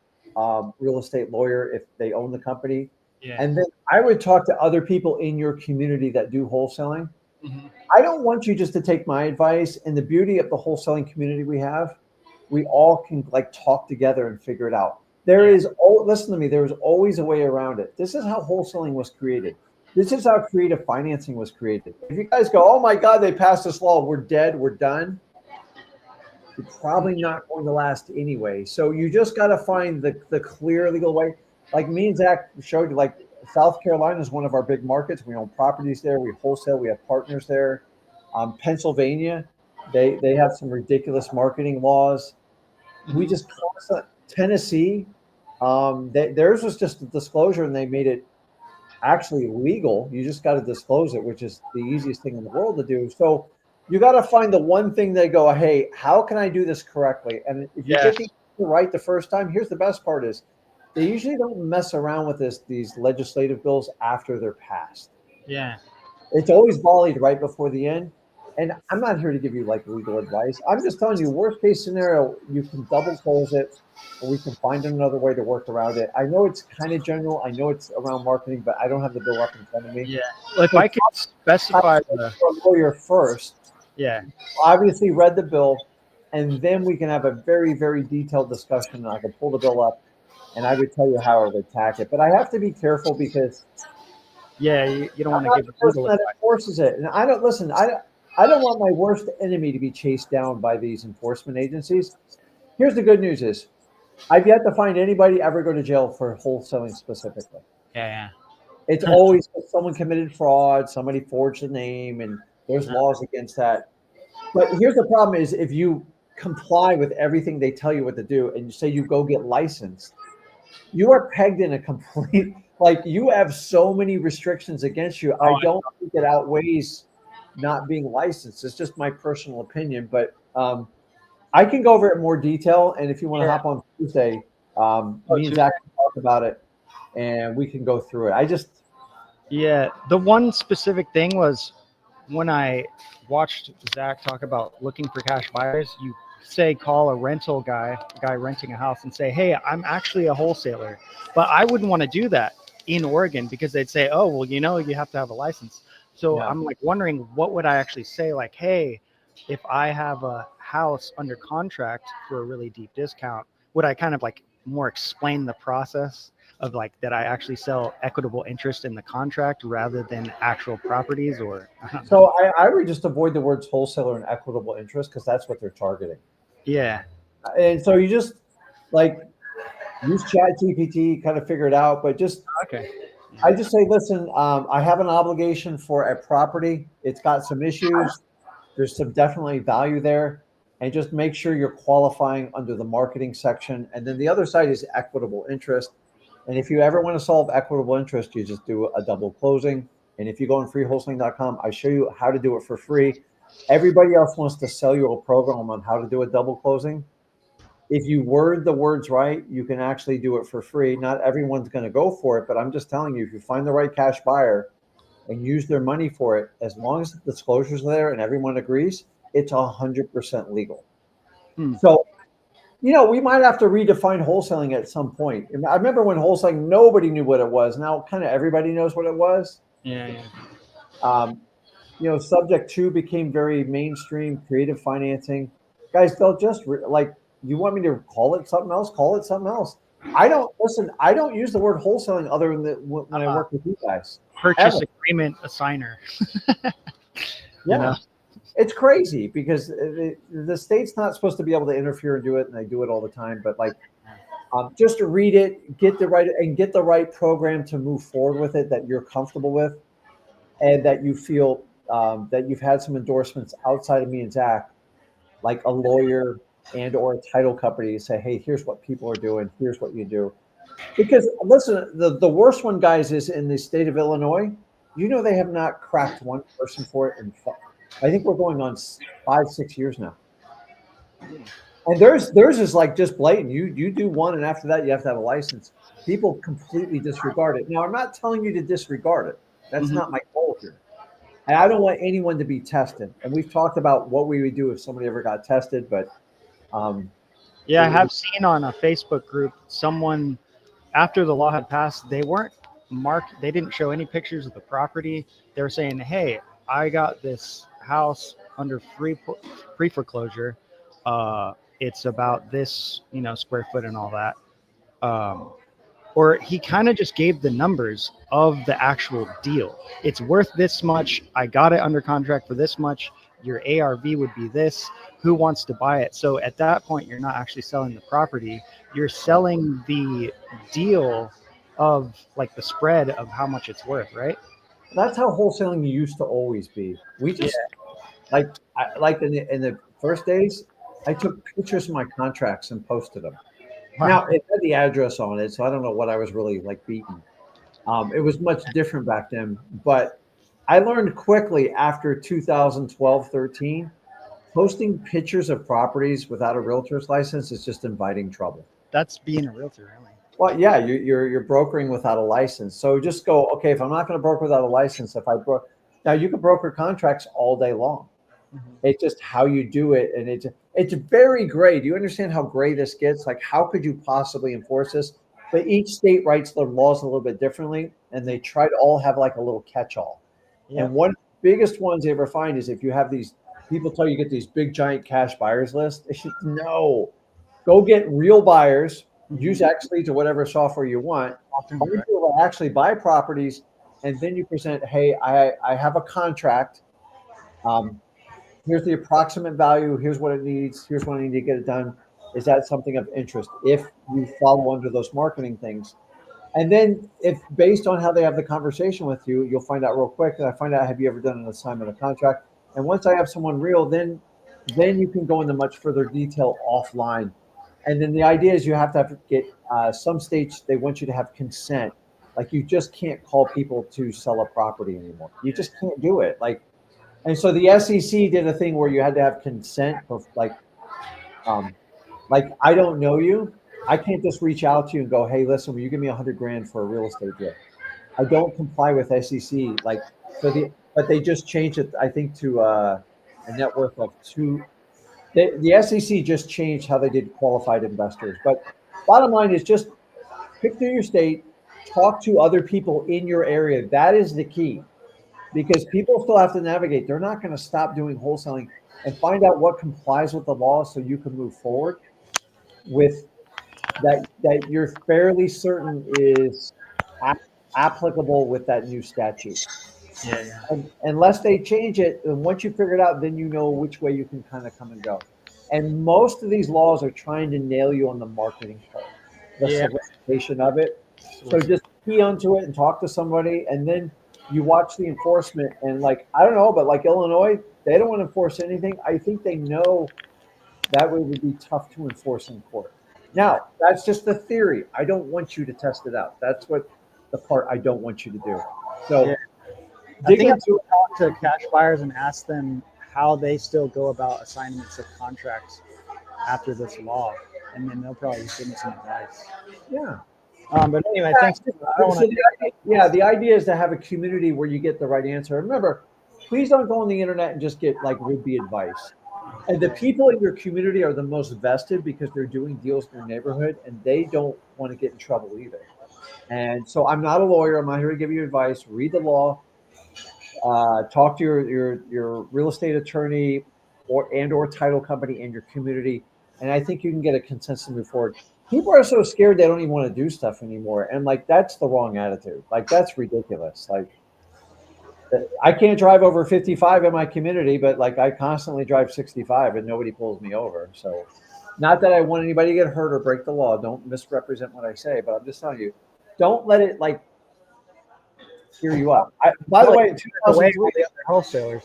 real estate lawyer if they own the company. Yeah. And then I would talk to other people in your community that do wholesaling. Mm-hmm. I don't want you just to take my advice. And the beauty of the wholesaling community we have, we all can like talk together and figure it out. Listen to me, there is always a way around it. This is how wholesaling was created. This is how creative financing was created. If you guys go, oh my God, they passed this law, we're dead, we're done, it's probably not going to last anyway. So you just got to find the clear legal way. Like me and Zach showed you, like South Carolina is one of our big markets. We own properties there. We wholesale. We have partners there. Pennsylvania, they have some ridiculous marketing laws. We just Tennessee, theirs was just a disclosure, and they made it actually legal. You just got to disclose it, which is the easiest thing in the world to do. So you got to find the one thing they go, hey, how can I do this correctly? And if you get the right the first time, here's the best part is they usually don't mess around with these legislative bills after they're passed. Yeah. It's always volleyed right before the end. And I'm not here to give you like legal advice. I'm just telling you, worst case scenario, you can double close it, or we can find another way to work around it. I know it's kind of general. I know it's around marketing, but I don't have the bill up in front of me. Yeah. Well, if I could specify the lawyer first. Yeah. Obviously read the bill, and then we can have a very, very detailed discussion. And I can pull the bill up, and I would tell you how I would attack it. But I have to be careful because you don't want to give the person that enforces it. And I don't listen. I don't want my worst enemy to be chased down by these enforcement agencies. Here's the good news is I've yet to find anybody ever go to jail for wholesaling specifically. Yeah. It's always someone committed fraud, somebody forged a name, and there's laws against that. But here's the problem is if you comply with everything they tell you what to do and you say you go get licensed, you are pegged in a complete, like you have so many restrictions against you. I don't think it outweighs not being licensed. It's just my personal opinion, but I can go over it in more detail. And if you want to hop on Tuesday, me and Zach can talk about it and we can go through it. The one specific thing was when I watched Zach talk about looking for cash buyers, you say call a rental guy renting a house and say, hey, I'm actually a wholesaler. But I wouldn't want to do that in Oregon because they'd say, oh, well, you have to have a license. So I'm like wondering what would I actually say? Like, hey, if I have a house under contract for a really deep discount, would I kind of like more explain the process of like that I actually sell equitable interest in the contract rather than actual properties? Or so I would just avoid the words wholesaler and equitable interest because that's what they're targeting. Yeah. And so you just like use ChatGPT, kind of figure it out, but just I just say, listen, I have an obligation for a property. It's got some issues. There's some definitely value there. And just make sure you're qualifying under the marketing section. And then the other side is equitable interest. And if you ever want to solve equitable interest, you just do a double closing. And if you go on freewholesaling.com, I show you how to do it for free. Everybody else wants to sell you a program on how to do a double closing. If you word the words right, you can actually do it for free. Not everyone's going to go for it, but I'm just telling you, if you find the right cash buyer and use their money for it, as long as the disclosures are there and everyone agrees, it's 100% legal. So, we might have to redefine wholesaling at some point. I remember when wholesaling, nobody knew what it was. Now kind of everybody knows what it was. Subject 2 became very mainstream, creative financing. Guys, they'll just you want me to call it something else? Call it something else. I don't use the word wholesaling other than when I work with you guys. Purchase agreement assigner. It's crazy because the state's not supposed to be able to interfere and do it, and they do it all the time. But just to read it, get the right program to move forward with it that you're comfortable with, and that you feel that you've had some endorsements outside of me and Zach, like a lawyer and or a title company to say, hey, here's what people are doing, here's what you do. Because listen, the worst one, guys, is in the state of Illinois. You know, they have not cracked one person for it in I think we're going on 5, 6 years now. And theirs is like just blatant. You do one, and after that, you have to have a license. People completely disregard it. Now, I'm not telling you to disregard it. That's not my goal here. And I don't want anyone to be tested. And we've talked about what we would do if somebody ever got tested, but Yeah, I have seen on a Facebook group someone after the law had passed, they weren't marked. They didn't show any pictures of the property. They were saying, "Hey, I got this house under free foreclosure. It's about this, square foot and all that." Um, or he kind of just gave the numbers of the actual deal. It's worth this much. I got it under contract for this much. Your ARV would be this. Who wants to buy it? So at that point, you're not actually selling the property. You're selling the deal of like the spread of how much it's worth, right? that's how wholesaling used to always be. We just like in the first days, I took pictures of my contracts and posted them. Wow. Now it had the address on it, so I don't know what I was really like beating. It was much different back then, but I learned quickly after 2012, 13, posting pictures of properties without a realtor's license is just inviting trouble. That's being a realtor, really. Well, yeah, you're brokering without a license. So just go, okay, if I'm not going to broker without a license, if I broke, now you can broker contracts all day long. It's just how you do it, and it's very gray. Do you understand how gray this gets? Like, how could you possibly enforce this? But each state writes their laws a little bit differently, and they try to all have like a little catch-all. Yeah. And one of the biggest ones they ever find is if you have these people tell you get these big giant cash buyers list. No, go get real buyers. Use Xleads or whatever software you want. Find people that actually buy properties, and then you present, hey, I have a contract. Here's the approximate value. Here's what it needs. Here's what I need to get it done. Is that something of interest? If you follow under those marketing things. And then if based on how they have the conversation with you, you'll find out real quick. And I find out, have you ever done an assignment of contract? And once I have someone real, then you can go into much further detail offline. And then the idea is you have to get some states, they want you to have consent. Like you just can't call people to sell a property anymore. You just can't do it. And so the SEC did a thing where you had to have consent of like I don't know you. I can't just reach out to you and go, hey, listen, will you give me $100,000 for a real estate deal? I don't comply with SEC. But they just changed it, I think, to a net worth of two. The SEC just changed how they did qualified investors. But bottom line is just pick through your state, talk to other people in your area. That is the key. Because people still have to navigate. They're not going to stop doing wholesaling, and find out what complies with the law so you can move forward with that you're fairly certain is applicable with that new statute. Yeah. And unless they change it, and once you figure it out, then you know which way you can kind of come and go. And most of these laws are trying to nail you on the marketing part, the solicitation of it. So just key onto it and talk to somebody, and then you watch the enforcement. And I don't know, but like Illinois, they don't want to enforce anything. I think they know that way would be tough to enforce in court. Now, that's just the theory. I don't want you to test it out. That's what the part I don't want you to do. So I think I have to talk to cash buyers and ask them how they still go about assignments of contracts after this law, and then they'll probably give me some advice. Yeah. But anyway, thanks. The idea is to have a community where you get the right answer. Remember, please don't go on the internet and just get would-be advice. And the people in your community are the most vested because they're doing deals in your neighborhood, and they don't want to get in trouble either. And so I'm not a lawyer. I'm not here to give you advice. Read the law. Talk to your real estate attorney or title company in your community. And I think you can get a consensus to move forward. People are so scared they don't even want to do stuff anymore. And that's the wrong attitude. That's ridiculous. I can't drive over 55 in my community, but I constantly drive 65 and nobody pulls me over. So not that I want anybody to get hurt or break the law. Don't misrepresent what I say, but I'm just telling you, don't let it tear you up. By the way, in 2003, the other wholesalers.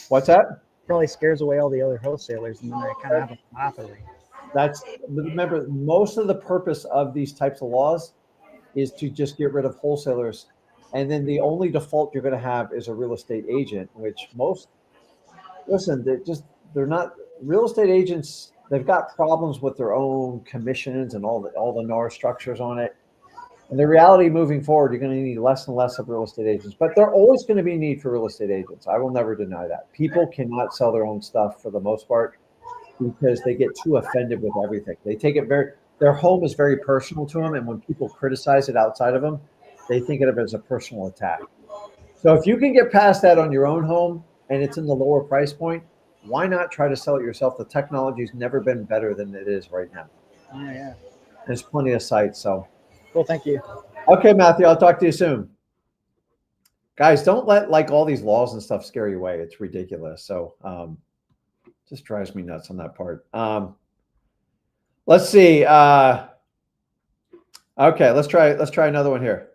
What's that? Probably scares away all the other wholesalers, and then they kind of have a monopoly. Remember, most of the purpose of these types of laws is to just get rid of wholesalers. And then the only default you're going to have is a real estate agent, which listen, they're not real estate agents. They've got problems with their own commissions and all the NAR structures on it. And the reality moving forward, you're going to need less and less of real estate agents, but there always going to be need for real estate agents. I will never deny that. People cannot sell their own stuff for the most part because they get too offended with everything. They take it their home is very personal to them. And when people criticize it outside of them, they think of it as a personal attack. So if you can get past that on your own home and it's in the lower price point, why not try to sell it yourself? The technology's never been better than it is right now. Oh, yeah. There's plenty of sites. So, Cool. Thank you. okay, Matthew, I'll talk to you soon. Guys, don't let like all these laws and stuff scare you away. It's ridiculous. So, just drives me nuts on that part. Let's see. Okay, let's try another one here.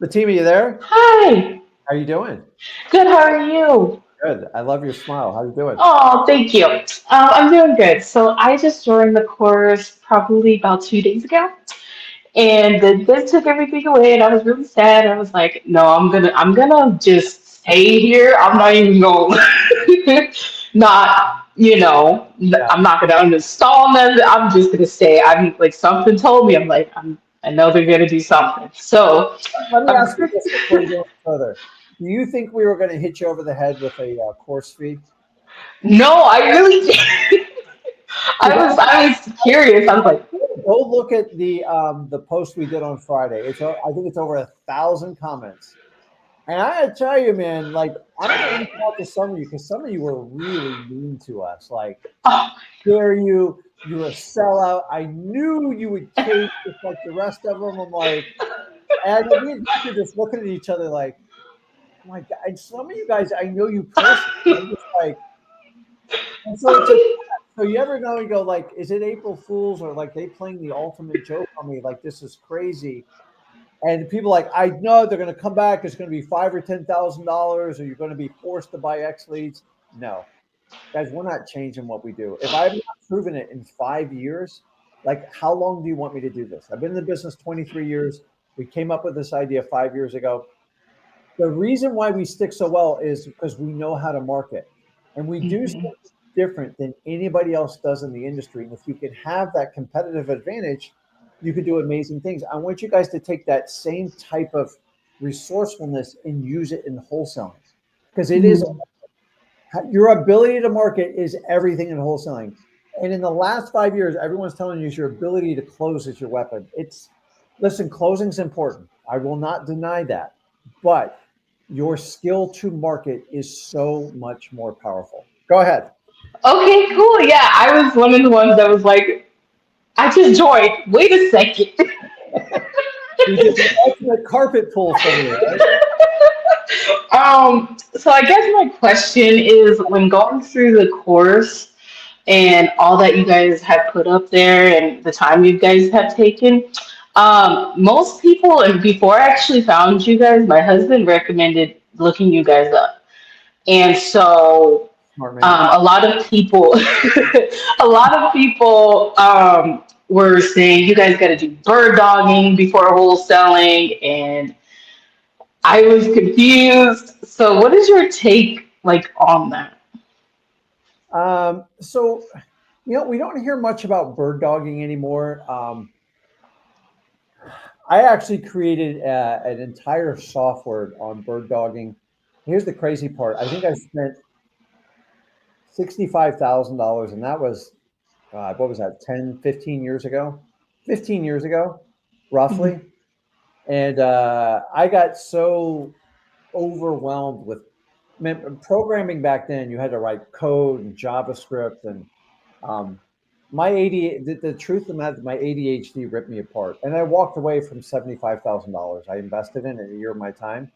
Fatima, you there? Hi. How you doing? Good. How are you? Good. I love your smile. How you doing? Oh, thank you. I'm doing good. So I just joined the course probably about 2 days ago, and this took everything away, and I was really sad. I was like, no, I'm gonna just stay here. I'm not even going, not, Yeah. I'm not gonna uninstall them. I'm just gonna stay. I'm like, something told me. I know they're gonna do something. So Let me I'm ask you this before you go further. Do you think we were going to hit you over the head with a course fee? no, I really I was curious. I was like, Go look at the post we did on Friday. I think it's over 1,000 comments. And I gotta tell you, man, like I'm gonna reach out to some of you because some of you were really mean to us. Like, oh, dare you? You're a sellout. I knew you would cave just like the rest of them. I'm like, and me and Victor just looking at each other like, oh my God. And some of you guys, I know you personally. I'm just like, and so it's just, so you ever know and go like, is it April Fools or like they playing the ultimate joke on me? Like this is crazy. And people like, I know they're going to come back. It's going to be $5,000 or $10,000, or you're going to be forced to buy X leads. No, guys, we're not changing what we do. If I have not proven it in 5 years, like how long do you want me to do this? I've been in the business 23 years. We came up with this idea 5 years ago. The reason why we stick so well is because we know how to market, and we do mhm. something different than anybody else does in the industry. And if you can have that competitive advantage, you can do amazing things. I want you guys to take that same type of resourcefulness and use it in wholesaling, because it is Mm. your ability to market is everything in wholesaling. And in the last 5 years, everyone's telling you your ability to close is your weapon. Listen, closing is important. I will not deny that, but your skill to market is so much more powerful. Go ahead. Okay, cool. Yeah, I was one of the ones that was like, I just joined. Wait a second. We did the ultimate carpet pull from you, right? So I guess my question is, when going through the course and all that you guys have put up there and the time you guys have taken, most people, and before I actually found you guys, my husband recommended looking you guys up. And so Smart man. a lot of people, a lot of people were saying you guys got to do bird dogging before wholesaling, and I was confused. So, what is your take like on that? So, we don't hear much about bird dogging anymore. I actually created an entire software on bird dogging. Here's the crazy part. I think I spent $65,000, and that was, what was that, 10, 15 years ago? 15 years ago, roughly. And I got so overwhelmed with programming back then. You had to write code and JavaScript, and my the truth of the matter, my ADHD ripped me apart, and I walked away from $75,000 I invested in a year of my time.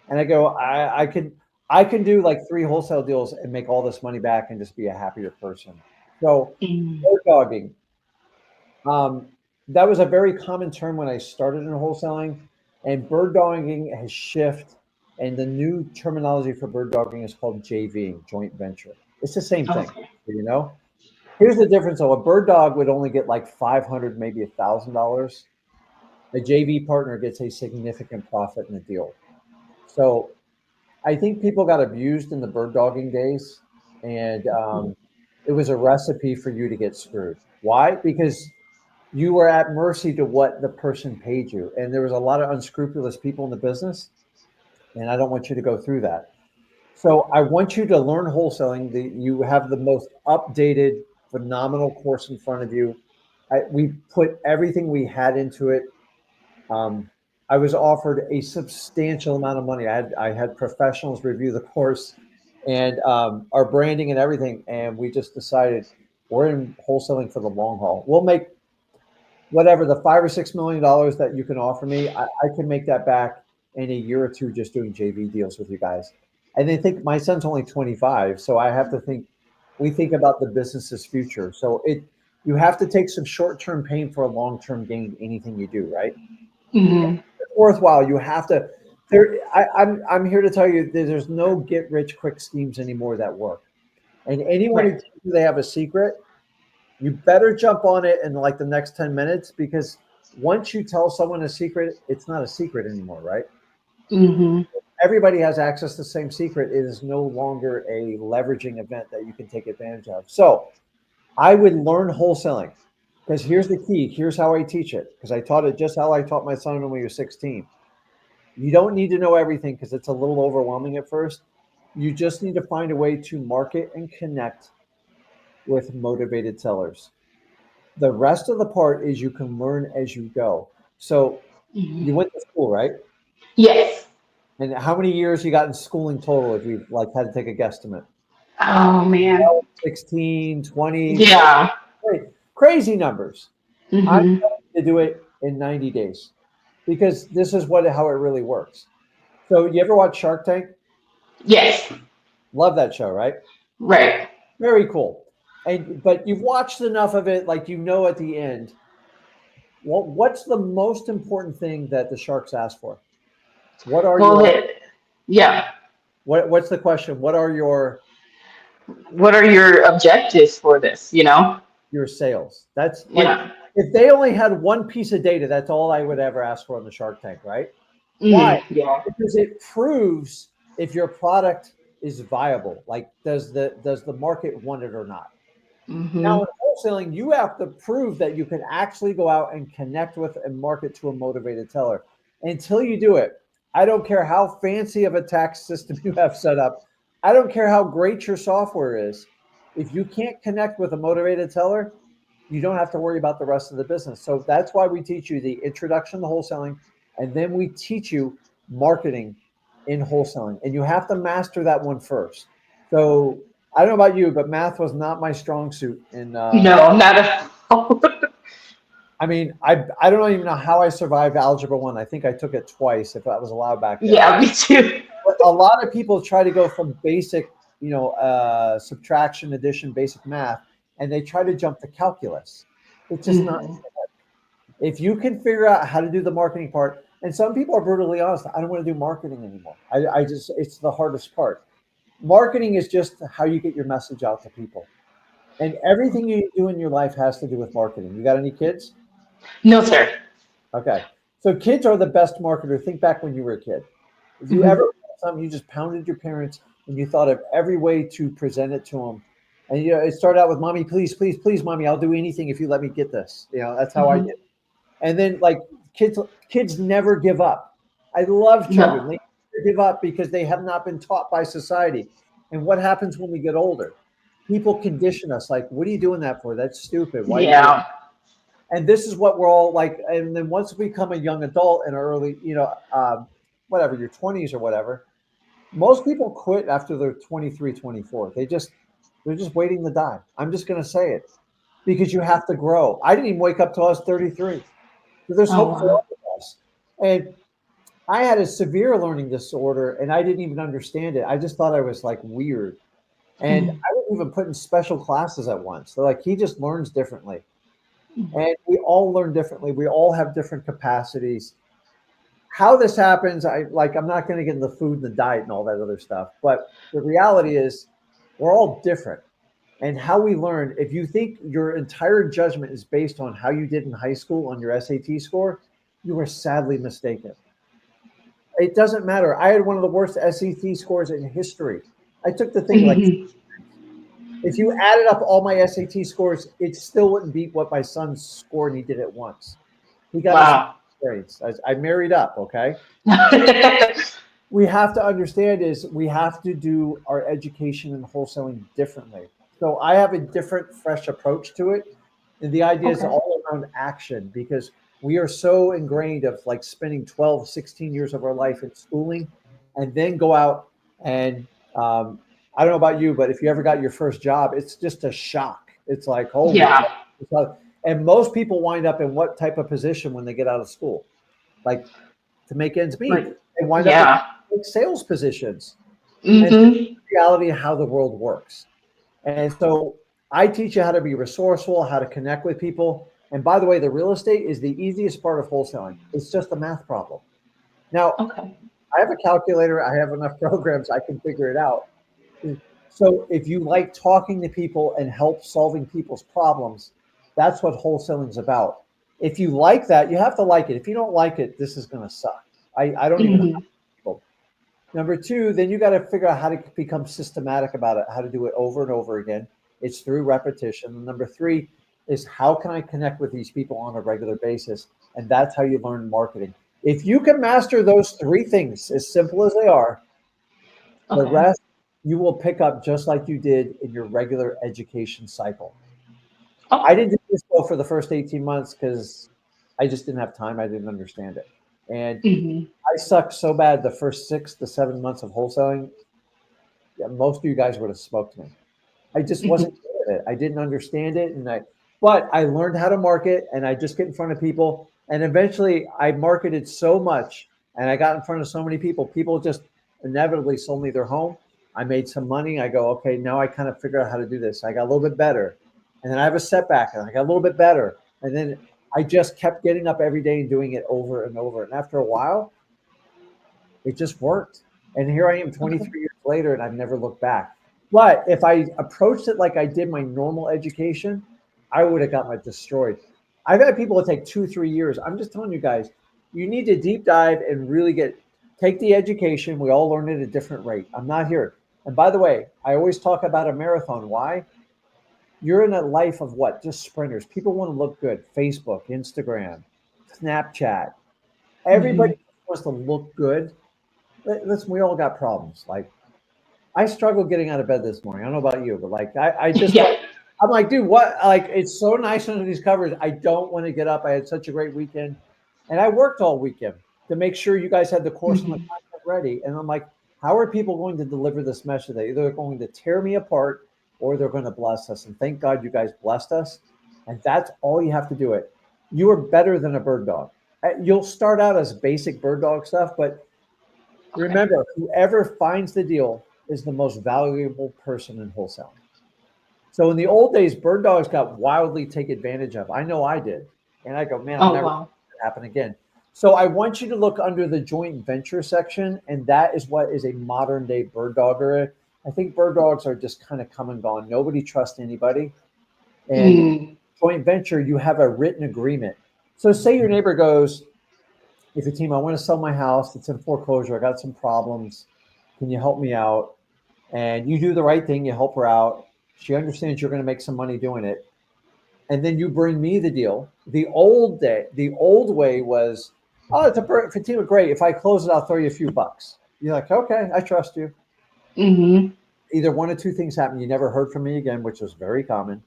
And I go, I can do like 3 wholesale deals and make all this money back and just be a happier person. So Mm. bird dogging, that was a very common term when I started in wholesaling, and bird dogging has shifted. And the new terminology for bird dogging is called JVing, joint venture. It's the same thing, Okay. you know. Here's the difference though. A bird dog would only get like 500, maybe $1,000. A JV partner gets a significant profit in the deal. So I think people got abused in the bird dogging days, and it was a recipe for you to get screwed. Why? Because you were at mercy to what the person paid you, and there was a lot of unscrupulous people in the business, and I don't want you to go through that. So I want you to learn wholesaling. You have the most updated, phenomenal course in front of you. We put everything we had into it. Um, I was offered a substantial amount of money. I had professionals review the course and our branding and everything, and we just decided we're in wholesaling for the long haul. We'll make whatever the $5 or $6 million that you can offer me. I can make that back in a year or two just doing JV deals with you guys. And they think my son's only 25, so I have to think. We think about the business's future. So you have to take some short-term pain for a long-term gain. Anything you do, right? Mm-hmm. Worthwhile. You have to. I'm here to tell you that there's no get-rich-quick schemes anymore that work. And anyone who Right. tells you they have a secret, you better jump on it in like the next 10 minutes, because once you tell someone a secret, it's not a secret anymore, right? Mm-hmm. Everybody has access to the same secret. It is no longer a leveraging event that you can take advantage of. So I would learn wholesaling, because here's the key. Here's how I teach it, because I taught it just how I taught my son when he was 16. You don't need to know everything because it's a little overwhelming at first. You just need to find a way to market and connect with motivated sellers. The rest of the part is you can learn as you go. So Mm-hmm. you went to school, right? Yes. And how many years you got in schooling total, if you like had to take a guesstimate? Oh man. 16, 20, 30, Yeah. crazy numbers. I'm Mm-hmm. going to do it in 90 days because this is how it really works. So you ever watch Shark Tank? Yes. Love that show, right? Right. Very cool. But you've watched enough of it, like at the end. What's the most important thing that the sharks ask for? What are Well, your yeah. what's the question? What are What are your objectives for this? your sales? That's like Yeah. if they only had one piece of data, that's all I would ever ask for on the Shark Tank, right? Why? Mm, yeah. Because it proves if your product is viable. Like does the market want it or not? Mm-hmm. Now in wholesaling, you have to prove that you can actually go out and connect with and market to a motivated seller. Until you do it, I don't care how fancy of a tax system you have set up. I don't care how great your software is. If you can't connect with a motivated seller, you don't have to worry about the rest of the business. So that's why we teach you the introduction to wholesaling, and then we teach you marketing in wholesaling. And you have to master that one first. So I don't know about you, but math was not my strong suit. And No, not at all. I mean, I don't even know how I survived Algebra 1. I think I took it twice if that was allowed back then. Yeah, me too. But a lot of people try to go from basic, subtraction, addition, basic math, and they try to jump to calculus. It's just not. Hmm. If you can figure out how to do the marketing part, and some people are brutally honest, I don't want to do marketing anymore. I just, it's the hardest part. Marketing is just how you get your message out to people. And everything you do in your life has to do with marketing. You got any kids? No, sir. Okay. So kids are the best marketer. Think back when you were a kid. If you Hmm. ever something, you just pounded your parents and you thought of every way to present it to them. And it started out with mommy, please, please, please, mommy, I'll do anything if you let me get this. That's how I Hmm. did. And then like kids never give up. I love children. No. They never give up because they have not been taught by society. And what happens when we get older? People condition us like, what are you doing that for? That's stupid. Why are you doing Yeah. it? And this is what we're all like. And then once we become a young adult in our early, whatever, your 20s or whatever, most people quit after they're 23, 24. They're just waiting to die. I'm just going to say it because you have to grow. I didn't even wake up till I was 33. So there's Oh hope for wow. all of us. And I had a severe learning disorder and I didn't even understand it. I just thought I was like weird. And Mhm. I was even put in special classes at once. They're like, he just learns differently. And we all learn differently. We all have different capacities. How this happens, I'm not going to get into the food and the diet and all that other stuff. But the reality is we're all different. And how we learn, if you think your entire judgment is based on how you did in high school on your SAT score, you are sadly mistaken. It doesn't matter. I had one of the worst SAT scores in history. I took the thing like, Mhm. if you added up all my SAT scores, it still wouldn't beat what my son scored. And he did it once. He got his Wow. grades. I married up. Okay. We have to understand is we have to do our education and wholesaling differently. So I have a different, fresh approach to it. And the idea is Okay. all around action because we are so ingrained of like spending 12, 16 years of our life in schooling and then go out and I don't know about you, but if you ever got your first job, it's just a shock. It's like, holy Yeah. cow. And most people wind up in what type of position when they get out of school? Like to make ends meet. Like, They wind up yeah. in sales positions. And this is Mhm. the reality of how the world works. And so I teach you how to be resourceful, how to connect with people. And by the way, the real estate is the easiest part of wholesaling. It's just a math problem. Now, Okay. I have a calculator. I have enough programs. I can figure it out. So if you like talking to people and help solving people's problems, that's what wholesaling is about. If you like that, you have to like it. If you don't like it, this is going to suck. I don't even hire Mhm. people. Number two, then you got to figure out how to become systematic about it, how to do it over and over again. It's through repetition. And number three is how can I connect with these people on a regular basis? And that's how you learn marketing. If you can master those three things, as simple as they are, the Okay. rest you will pick up just like you did in your regular education cycle. I Okay. didn't do this for the first 18 months because I just didn't have time. I didn't understand it. And Mhm. I sucked so bad the first 6 to 7 months of wholesaling. Yeah, most of you guys would have smoked me. I just wasn't Mhm. good at it. I didn't understand it. But I learned how to market and I just get in front of people. And eventually I marketed so much and I got in front of so many people. People just inevitably sold me their home. I made some money. I go, okay, now I kind of figure out how to do this. I got a little bit better. And then I have a setback and I got a little bit better. And then I just kept getting up every day and doing it over and over. And after a while, it just worked. And here I am Okay. 23 years later and I've never looked back. But if I approached it like I did my normal education, I would have got my destroyed. I've had people that take 2, 3 years. I'm just telling you guys, you need to deep dive and really take the education. We all learn at a different rate. I'm not here. And by the way, I always talk about a marathon. Why? You're in a life of what? Just sprinters. People want to look good. Facebook, Instagram, Snapchat. Everybody Mhm. wants to look good. Listen, we all got problems. Like I struggled getting out of bed this morning. I don't know about you, but like I just Yeah. I'm like, dude, what? Like it's so nice under these covers. I don't want to get up. I had such a great weekend, and I worked all weekend to make sure you guys had the course and the Mhm. content ready. And I'm like, how are people going to deliver this message? They either going to tear me apart or they're going to bless us. And thank God you guys blessed us. And that's all you have to do it. You are better than a bird dog. You'll start out as basic bird dog stuff, but Okay. remember, whoever finds the deal is the most valuable person in wholesaling. So in the old days, bird dogs got wildly taken advantage of. I know I did. And I go, man, I'm Oh never going wow. to happen again. So I want you to look under the joint venture section, and that is what is a modern day bird dogger. I think bird dogs are just kind of come and gone. Nobody trusts anybody. And Mm. joint venture, you have a written agreement. So say your neighbor goes, if your team, I want to sell my house, it's in foreclosure, I got some problems. Can you help me out? And you do the right thing, you help her out. She understands you're going to make some money doing it. And then you bring me the deal. The old way was, oh, it's a Fatima, great. If I close it, I'll throw you a few bucks. You're like, okay, I trust you. Mhm. Either one of two things happen. You never heard from me again, which was very common.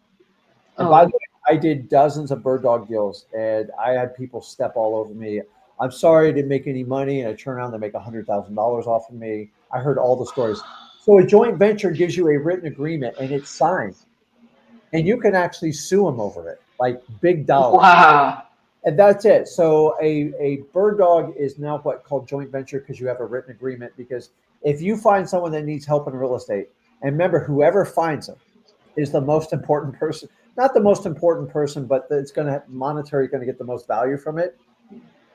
And by the Oh. way, I did dozens of bird dog deals, and I had people step all over me. I'm sorry I didn't make any money, and I turn around, they make $100,000 off of me. I heard all the stories. So a joint venture gives you a written agreement, and it's signed, and you can actually sue them over it, like big dollars. Wow. And that's it. So a bird dog is now what called joint venture because you have a written agreement. Because if you find someone that needs help in real estate, and remember, whoever finds them is the most important person. Not the most important person, but it's going to monetary going to get the most value from it.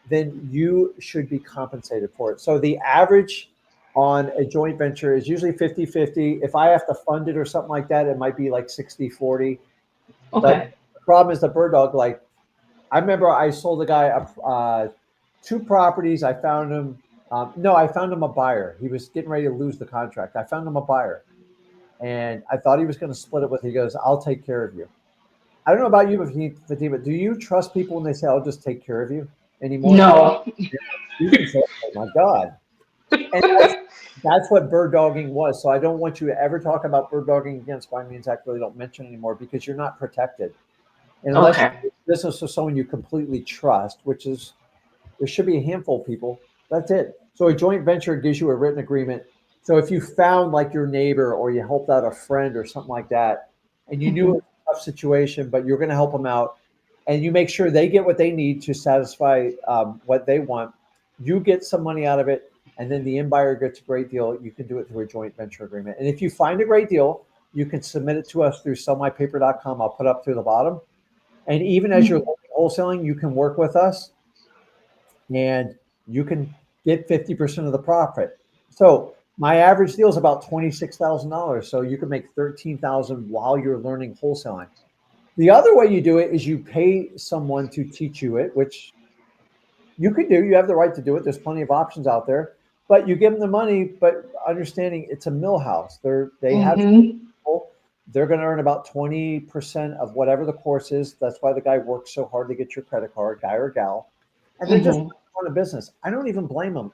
Then you should be compensated for it. So the average on a joint venture is usually 50-50. If I have to fund it or something like that, it might be like 60-40. Okay. But the problem is the bird dog, like I remember I sold a guy 2 properties. I found him. No, I found him a buyer. He was getting ready to lose the contract. I found him a buyer, and I thought he was going to split it with. He goes, "I'll take care of you." I don't know about you, Fatima, but do you trust people when they say, "I'll just take care of you" anymore? No. You can say, "Oh my God," and that's what bird dogging was. So I don't want you to ever talk about bird dogging against by means act. Really, don't mention anymore because you're not protected. And unless Okay. you're in business with someone you completely trust, which is there should be a handful of people. That's it. So a joint venture gives you a written agreement. So if you found like your neighbor or you helped out a friend or something like that, and you knew it was a tough situation, but you're going to help them out, and you make sure they get what they need to satisfy what they want, you get some money out of it, and then the end buyer gets a great deal. You can do it through a joint venture agreement. And if you find a great deal, you can submit it to us through sellmypaper.com. I'll put up through the bottom. And even as you're wholesaling, you can work with us and you can get 50% of the profit. So my average deal is about $26,000. So you can make $13,000 while you're learning wholesaling. The other way you do it is you pay someone to teach you it, which you could do. You have the right to do it. There's plenty of options out there, but you give them the money, but understanding it's a mill house. They have people. They're going to earn about 20% of whatever the course is. That's why the guy works so hard to get your credit card, guy or gal. And they're just on a business. I don't even blame them.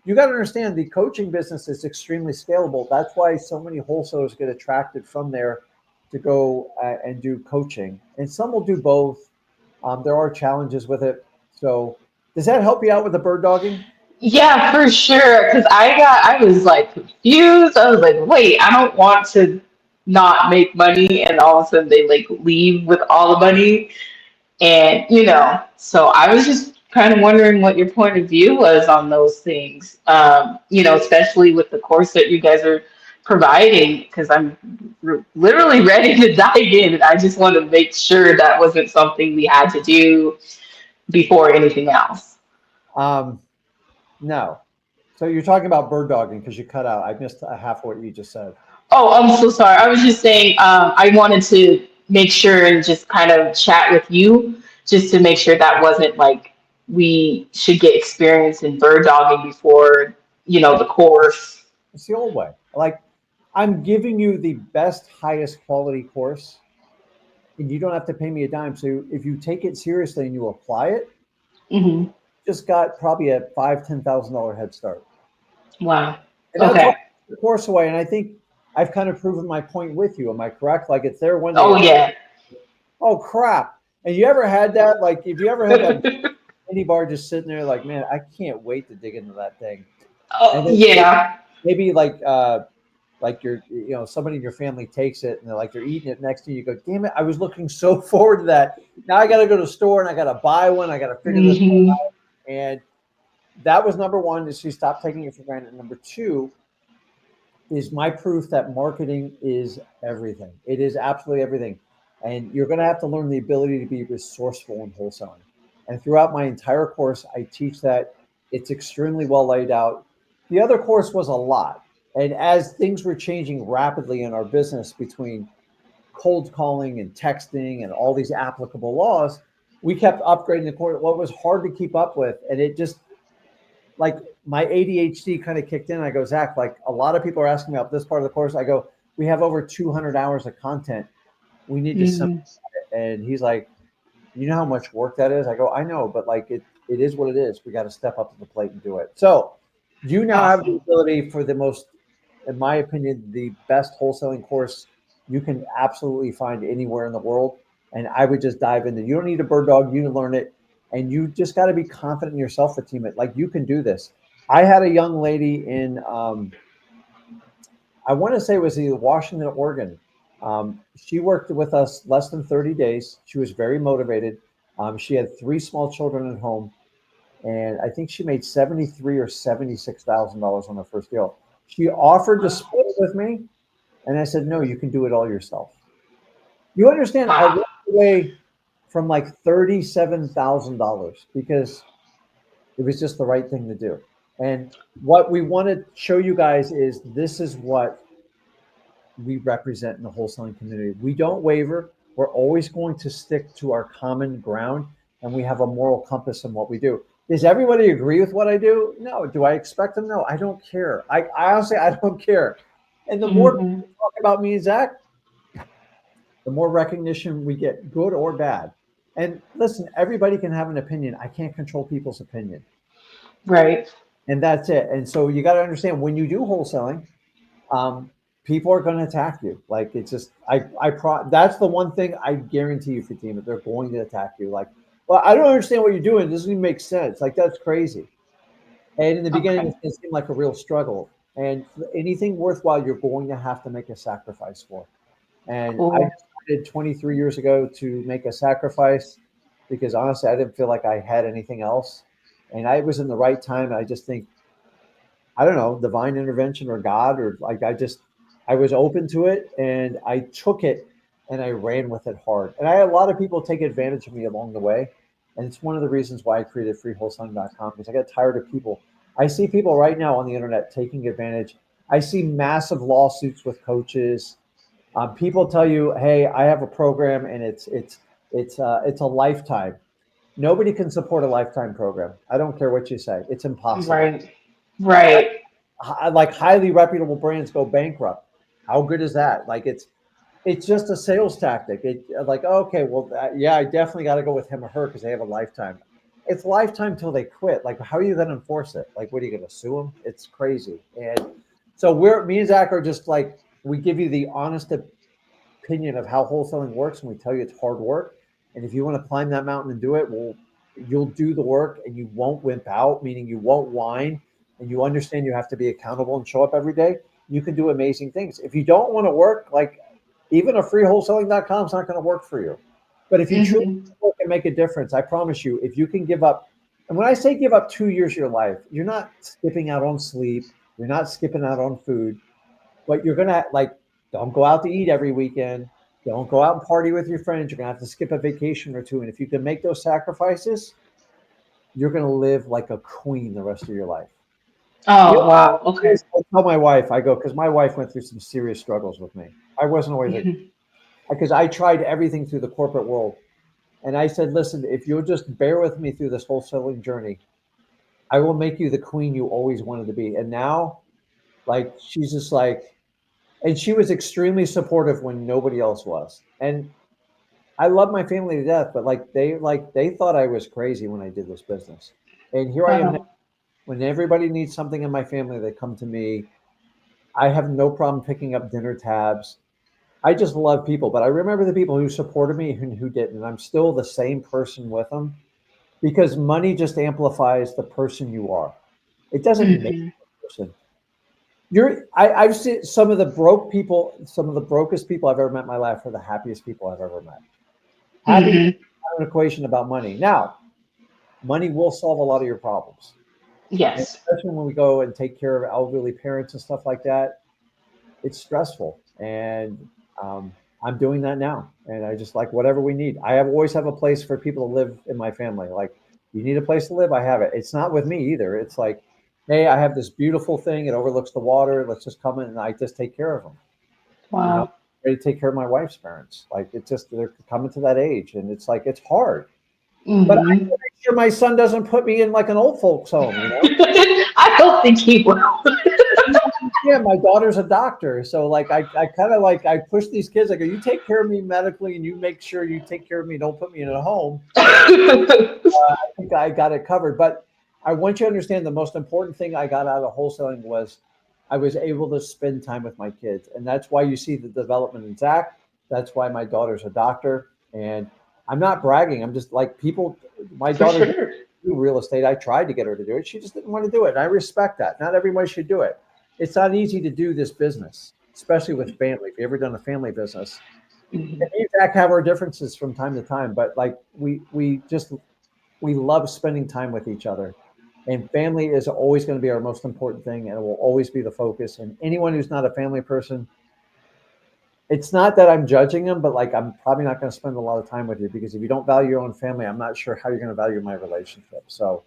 You got to understand the coaching business is extremely scalable. That's why so many wholesalers get attracted from there to go and do coaching. And some will do both. There are challenges with it. So does that help you out with the bird dogging? Yeah, for sure. Because I was like confused. I was like, wait, I don't want to not make money, and all of a sudden they like leave with all the money, and so I was just kind of wondering what your point of view was on those things. Especially with the course that you guys are providing, because I'm literally ready to dive in, and I just want to make sure that wasn't something we had to do before anything else. No. So you're talking about bird dogging because you cut out. I missed half of what you just said. Oh, I'm so sorry. I was just saying, I wanted to make sure and just kind of chat with you just to make sure that wasn't like we should get experience in bird dogging before, the course. It's the old way. Like I'm giving you the best, highest quality course, and you don't have to pay me a dime. So if you take it seriously and you apply it, Hmm. just got probably a $5,000-$10,000 head start. Wow. And that's Okay. the course away. And I think I've kind of proven my point with you. Am I correct? Like it's there one day. Oh, yeah. Oh crap. And you ever had that? Like if you ever had that mini bar just sitting there like, man, I can't wait to dig into that thing. Oh, And then yeah. maybe like somebody in your family takes it and they're eating it next to you. You go, damn it, I was looking so forward to that. Now I got to go to the store and I got to buy one. I got to figure this Hmm. out. And that was number one, is you stop taking it for granted. Number two is my proof that marketing is everything. It is absolutely everything. And you're going to have to learn the ability to be resourceful in wholesaling. And throughout my entire course, I teach that. It's extremely well laid out. The other course was a lot. And as things were changing rapidly in our business between cold calling and texting and all these applicable laws, we kept upgrading the course. What was hard to keep up with. And it just, like my ADHD kind of kicked in. I go, Zach, like a lot of people are asking me about this part of the course. I go, we have over 200 hours of content. We need to simplify it. And he's like, you know how much work that is? I go, I know, but like it is what it is. We got to step up to the plate and do it. So you now have the Awesome. ability for the most, in my opinion, the best wholesaling course you can absolutely find anywhere in the world. And I would just dive into. You don't need a bird dog. You can learn it, and you just got to be confident in yourself, Fatima. Like you can do this. I had a young lady in, I want to say it was either Washington or Oregon. She worked with us less than 30 days. She was very motivated. She had 3 small children at home, and I think she made $73,000 or $76,000 on her first deal. She offered to split it with me, and I said, no, you can do it all yourself. You understand? I Wow. walked away from like $37,000 because it was just the right thing to do. And what we want to show you guys is this is what we represent in the wholesaling community. We don't waver. We're always going to stick to our common ground, and we have a moral compass in what we do. Does everybody agree with what I do? No. Do I expect them? No, I don't care. I honestly, I don't care. And the more Mm-hmm. people talk about me and Zach, the more recognition we get, good or bad. And listen, everybody can have an opinion. I can't control people's opinion. Right. And that's it. And so you got to understand when you do wholesaling, um, people are going to attack you. Like it's just, that's the one thing I guarantee you, Fatima, they're going to attack you. Like, well, I don't understand what you're doing. It doesn't even make sense. Like that's crazy. And in the beginning, Okay. it seemed like a real struggle. And anything worthwhile, you're going to have to make a sacrifice for. And I Cool. decided 23 years ago to make a sacrifice because honestly, I didn't feel like I had anything else. And I was in the right time. I just think, I don't know, divine intervention or God, or like I was open to it and I took it and I ran with it hard. And I had a lot of people take advantage of me along the way. And it's one of the reasons why I created freewholesaling.com because I got tired of people. I see people right now on the internet taking advantage. I see massive lawsuits with coaches. People tell you, "Hey, I have a program, and it's a lifetime." Nobody can support a lifetime program. I don't care what you say; it's impossible. Right. Right. Like highly reputable brands go bankrupt. How good is that? Like it's just a sales tactic. It like okay, well, yeah, I definitely got to go with him or her because they have a lifetime. It's lifetime till they quit. Like, how are you going to enforce it? Like, what are you going to sue them? It's crazy. And so me and Zach are just like we give you the honest opinion of how wholesaling works, and we tell you it's hard work. And if you want to climb that mountain and do it, well, you'll do the work, and you won't wimp out. Meaning, you won't whine, and you understand you have to be accountable and show up every day. You can do amazing things. If you don't want to work, like even a freewholesaling.com is not going to work for you. But if you truly Mm-hmm. work and make a difference, I promise you, if you can give up, and when I say give up 2 years of your life, you're not skipping out on sleep, you're not skipping out on food, but you're gonna like don't go out to eat every weekend, don't go out and party with your friends. You're gonna have to skip a vacation or two, and if you can make those sacrifices, you're gonna live like a queen the rest of your life. You Oh, know, wow. Okay. I tell my wife, I go because my wife went through some serious struggles with me. I wasn't always a Mhm. because I tried everything through the corporate world. And I said, listen, if you'll just bear with me through this wholesaling journey, I will make you the queen you always wanted to be. And now, like, she's just like, and she was extremely supportive when nobody else was. And I love my family to death, but like they thought I was crazy when I did this business. And here I am now. Wow. When everybody needs something in my family, they come to me. I have no problem picking up dinner tabs. I just love people, but I remember the people who supported me and who didn't. And I'm still the same person with them because money just amplifies the person you are. It doesn't make Mm-hmm. you a person. I've seen some of the broke people, some of the brokest people I've ever met in my life are the happiest people I've ever met. Happy is Mm-hmm. not an equation about money. Now, money will solve a lot of your problems. And Yes. especially when we go and take care of elderly parents and stuff like that, it's stressful. And I'm doing that now. And I just like whatever we need. Always have a place for people to live in my family. Like, you need a place to live, I have it. It's not with me either. It's like, hey, I have this beautiful thing. It overlooks the water. Let's just come in and I just take care of them. You know, Wow. ready to take care of my wife's parents. Like, it's just, they're coming to that age. And it's like, it's hard. But I Mm-hmm. can make sure my son doesn't put me in like an old folks home, you know? I don't think he will. Yeah, my daughter's a doctor, so like I kind of like I push these kids. I go, you take care of me medically, and you make sure you take care of me. Don't put me in a home. I think I got it covered. But I want you to understand the most important thing I got out of wholesaling was I was able to spend time with my kids, and that's why you see the development in Zach. That's why my daughter's a doctor, and I'm not bragging. I'm just like people. My For daughter sure. do real estate. I tried to get her to do it. She just didn't want to do it. And I respect that. Not everybody should do it. It's not easy to do this business, especially with family. If you've ever done a family business, Mhm. and me and Zach have our differences from time to time, but like we love spending time with each other. And family is always going to be our most important thing, and it will always be the focus. And anyone who's not a family person, it's not that I'm judging them, but like I'm probably not going to spend a lot of time with you because if you don't value your own family, I'm not sure how you're going to value my relationship. So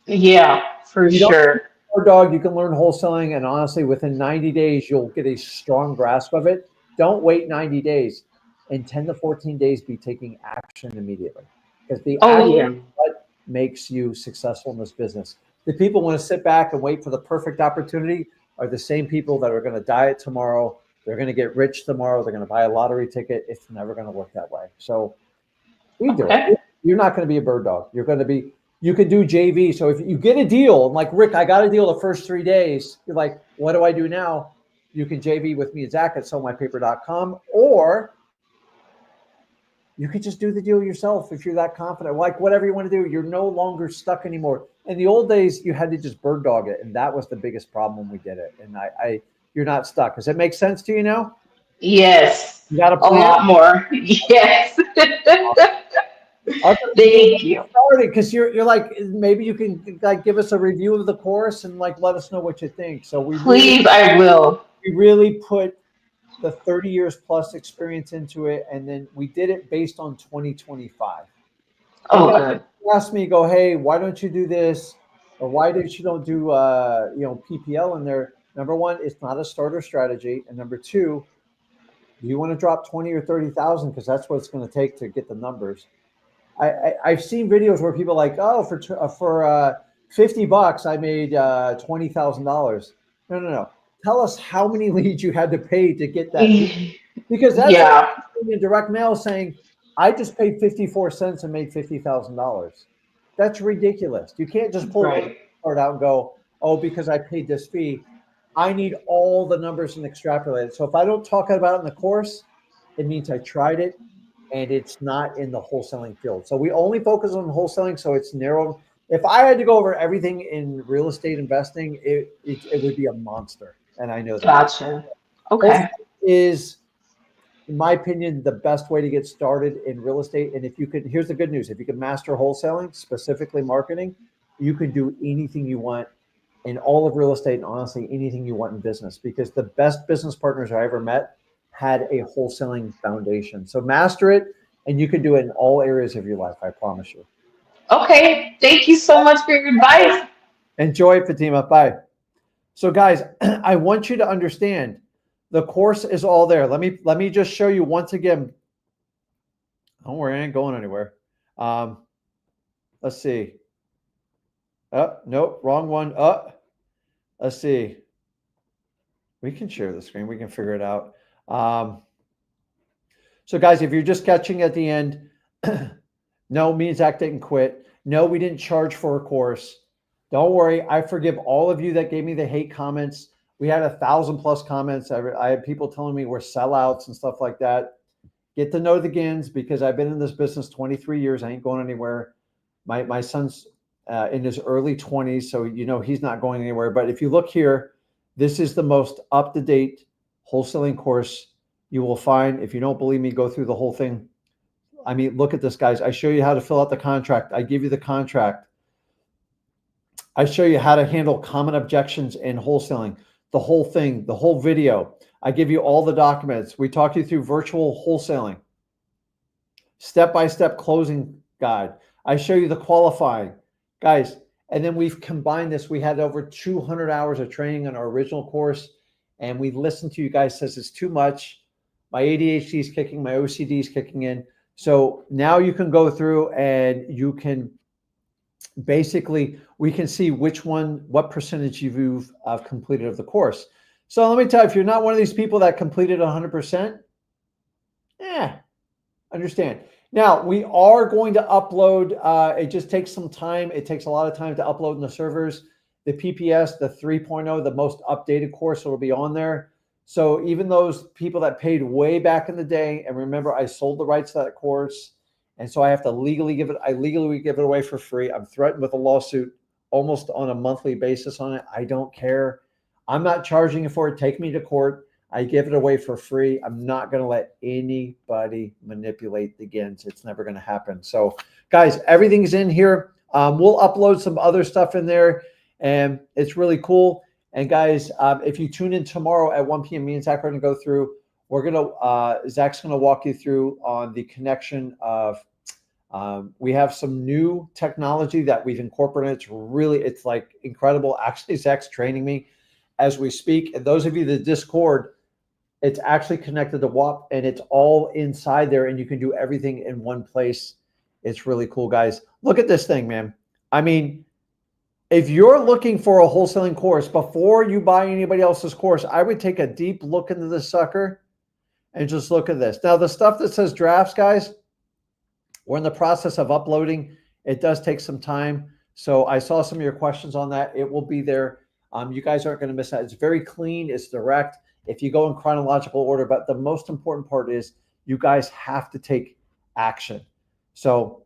Yeah, for you don't sure. bird dog, you can learn wholesaling, and honestly, within 90 days, you'll get a strong grasp of it. Don't wait 90 days. In 10 to 14 days, be taking action immediately, because the Oh action yeah. is what makes you successful in this business. The people want to sit back and wait for the perfect opportunity are the same people that are going to diet tomorrow. They're going to get rich tomorrow. They're going to buy a lottery ticket. It's never going to work that way. So we do Okay. it. You're not going to be a bird dog. You're going to be, you can do JV. So if you get a deal, like Rick, I got a deal the first 3 days. You're like, what do I do now? You can JV with me and Zach at sellmypaper.com, or you could just do the deal yourself if you're that confident. Like whatever you want to do, you're no longer stuck anymore. In the old days, you had to just bird dog it, and that was the biggest problem when we did it. And you're not stuck. Does that make sense to you now? Yes. You got a A plan? lot more. Yes. Thank you. Because you're like, maybe you can like give us a review of the course and like let us know what you think. So Please, I will. we really put the 30 years plus experience into it, and then we did it based on 2025. Oh, good. Ask me, go, hey, why don't you do this, or why don't you don't do PPL in there? Number one, it's not a starter strategy, and number two, do you want to drop 20 or 30,000, because that's what it's going to take to get the numbers. I've seen videos where people are like, oh, for $50 I made $20,000. No. Tell us how many leads you had to pay to get that lead. Because that's Yeah. in direct mail saying, I just paid 54 cents and made $50,000. That's ridiculous. You can't just pull the card out and go, oh, because I paid this fee. I need all the numbers and extrapolate it. So if I don't talk about it in the course, it means I tried it and it's not in the wholesaling field. So we only focus on wholesaling, so it's narrowed. If I had to go over everything in real estate investing, it would be a monster. And I know that. Gotcha. Okay. Wholesaling is, in my opinion, the best way to get started in real estate. And if you could, here's the good news. If you can master wholesaling, specifically marketing, you can do anything you want in all of real estate, and honestly, anything you want in business, because the best business partners I ever met had a wholesaling foundation. So master it, and you can do it in all areas of your life. I promise you. Okay. Thank you so much for your advice. Enjoy, Fatima. Bye. So guys, I want you to understand the course is all there. Let me just show you once again. Don't worry, I ain't going anywhere. Let's see. Nope, wrong one. Let's see. We can share the screen. We can figure it out. So guys, if you're just catching at the end, no, me and Zach didn't quit. No, we didn't charge for a course. Don't worry. I forgive all of you that gave me the hate comments. We had 1,000+ comments. I had people telling me we're sellouts and stuff like that. Get to know the Ginns, because I've been in this business 23 years. I ain't going anywhere. My son's in his early 20s, so he's not going anywhere. But if you look here, this is the most up-to-date wholesaling course you will find. If you don't believe me, go through the whole thing. I mean, look at this, guys. I show you how to fill out the contract. I give you the contract. I show you how to handle common objections in wholesaling, the whole thing, the whole video. I give you all the documents. We talk you through virtual wholesaling, step-by-step closing guide. I show you the qualifying, guys. And then we've combined this. We had over 200 hours of training on our original course, and we listened to you guys. Says it's too much. My ADHD is kicking, my OCD is kicking in. So now you can go through and you can basically, we can see what percentage you've completed of the course. So let me tell you, if you're not one of these people that completed 100%, understand. Now, we are going to upload, it just takes some time. It takes a lot of time to upload in the servers. The PPS, the 3.0, the most updated course will be on there. So even those people that paid way back in the day, and remember, I sold the rights to that course, and so I have to legally give it away for free. I'm threatened with a lawsuit almost on a monthly basis on it. I don't care. I'm not charging you for it. Take me to court. I give it away for free. I'm not going to let anybody manipulate the Ginns. It's never going to happen. So guys, everything's in here. We'll upload some other stuff in there, and it's really cool. And guys, if you tune in tomorrow at 1 p.m., me and Zach are going to go through. Zach's going to walk you through on the connection of We have some new technology that we've incorporated. It's like incredible. Actually, Zach's training me as we speak. And those of you that Discord, it's actually connected to WAP and it's all inside there and you can do everything in one place. It's really cool, guys. Look at this thing, man. I mean, if you're looking for a wholesaling course, before you buy anybody else's course, I would take a deep look into this sucker and just look at this. Now, the stuff that says drafts, guys, we're in the process of uploading. It does take some time. So I saw some of your questions on that. It will be there. You guys aren't going to miss that. It's very clean. It's direct. If you go in chronological order, but the most important part is you guys have to take action. So,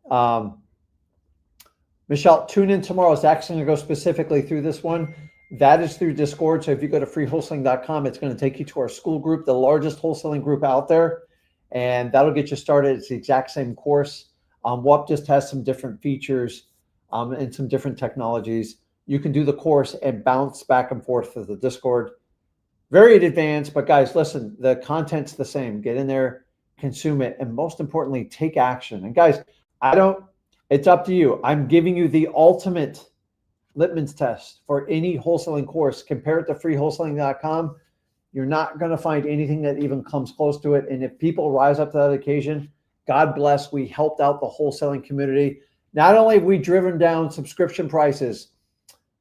Michelle, tune in tomorrow. It's actually going to go specifically through this one. That is through Discord. So if you go to freewholesaling.com, it's going to take you to our school group, the largest wholesaling group out there. And that'll get you started. It's the exact same course. WAP just has some different features and some different technologies. You can do the course and bounce back and forth to the Discord. Very advanced, but guys, listen, the content's the same. Get in there, consume it, and most importantly, take action. And guys, it's up to you. I'm giving you the ultimate litmus test for any wholesaling course. Compare it to freewholesaling.com. You're not going to find anything that even comes close to it. And if people rise up to that occasion, God bless, we helped out the wholesaling community. Not only have we driven down subscription prices,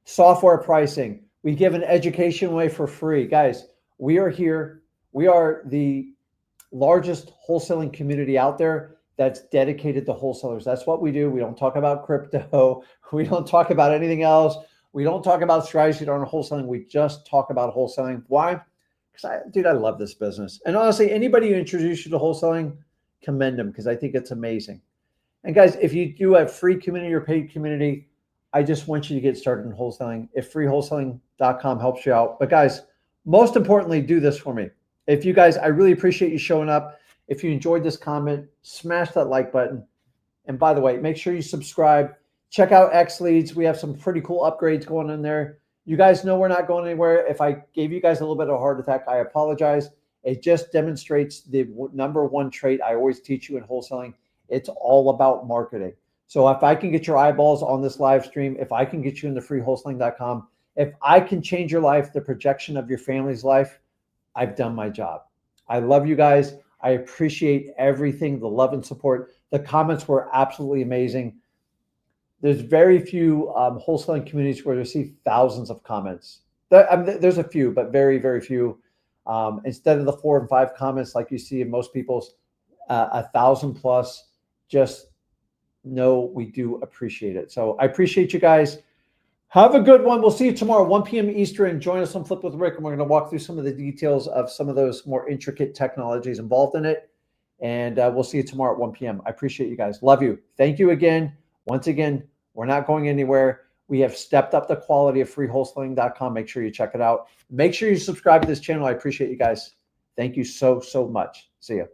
software pricing, we give an education away for free. Guys, we are here. We are the largest wholesaling community out there that's dedicated to wholesalers. That's what we do. We don't talk about crypto. We don't talk about anything else. We don't talk about strategy on wholesaling. We just talk about wholesaling. Why? Because I love this business. And honestly, anybody who introduced you to wholesaling, commend them because I think it's amazing. And guys, if you do have free community or paid community, I just want you to get started in wholesaling. If freewholesaling.com helps you out. But guys, most importantly, do this for me. If you guys, I really appreciate you showing up. If you enjoyed this comment, smash that like button. And by the way, make sure you subscribe. Check out X Leads. We have some pretty cool upgrades going in there. You guys know we're not going anywhere. If I gave you guys a little bit of a heart attack, I apologize. It just demonstrates the number one trait I always teach you in wholesaling. It's all about marketing. So if I can get your eyeballs on this live stream, if I can get you into freewholesaling.com, if I can change your life, the projection of your family's life, I've done my job. I love you guys. I appreciate everything, the love and support. The comments were absolutely amazing. There's very few wholesaling communities where you see thousands of comments. There's a few, but very, very few. Instead of the 4 and 5 comments like you see in most people's 1,000 plus, just know we do appreciate it. So I appreciate you guys. Have a good one. We'll see you tomorrow, 1 p.m. Eastern. Join us on Flip with Rick, and we're going to walk through some of the details of some of those more intricate technologies involved in it. And we'll see you tomorrow at 1 p.m. I appreciate you guys. Love you. Thank you again. Once again, we're not going anywhere. We have stepped up the quality of freewholesaling.com. Make sure you check it out. Make sure you subscribe to this channel. I appreciate you guys. Thank you so, so much. See ya.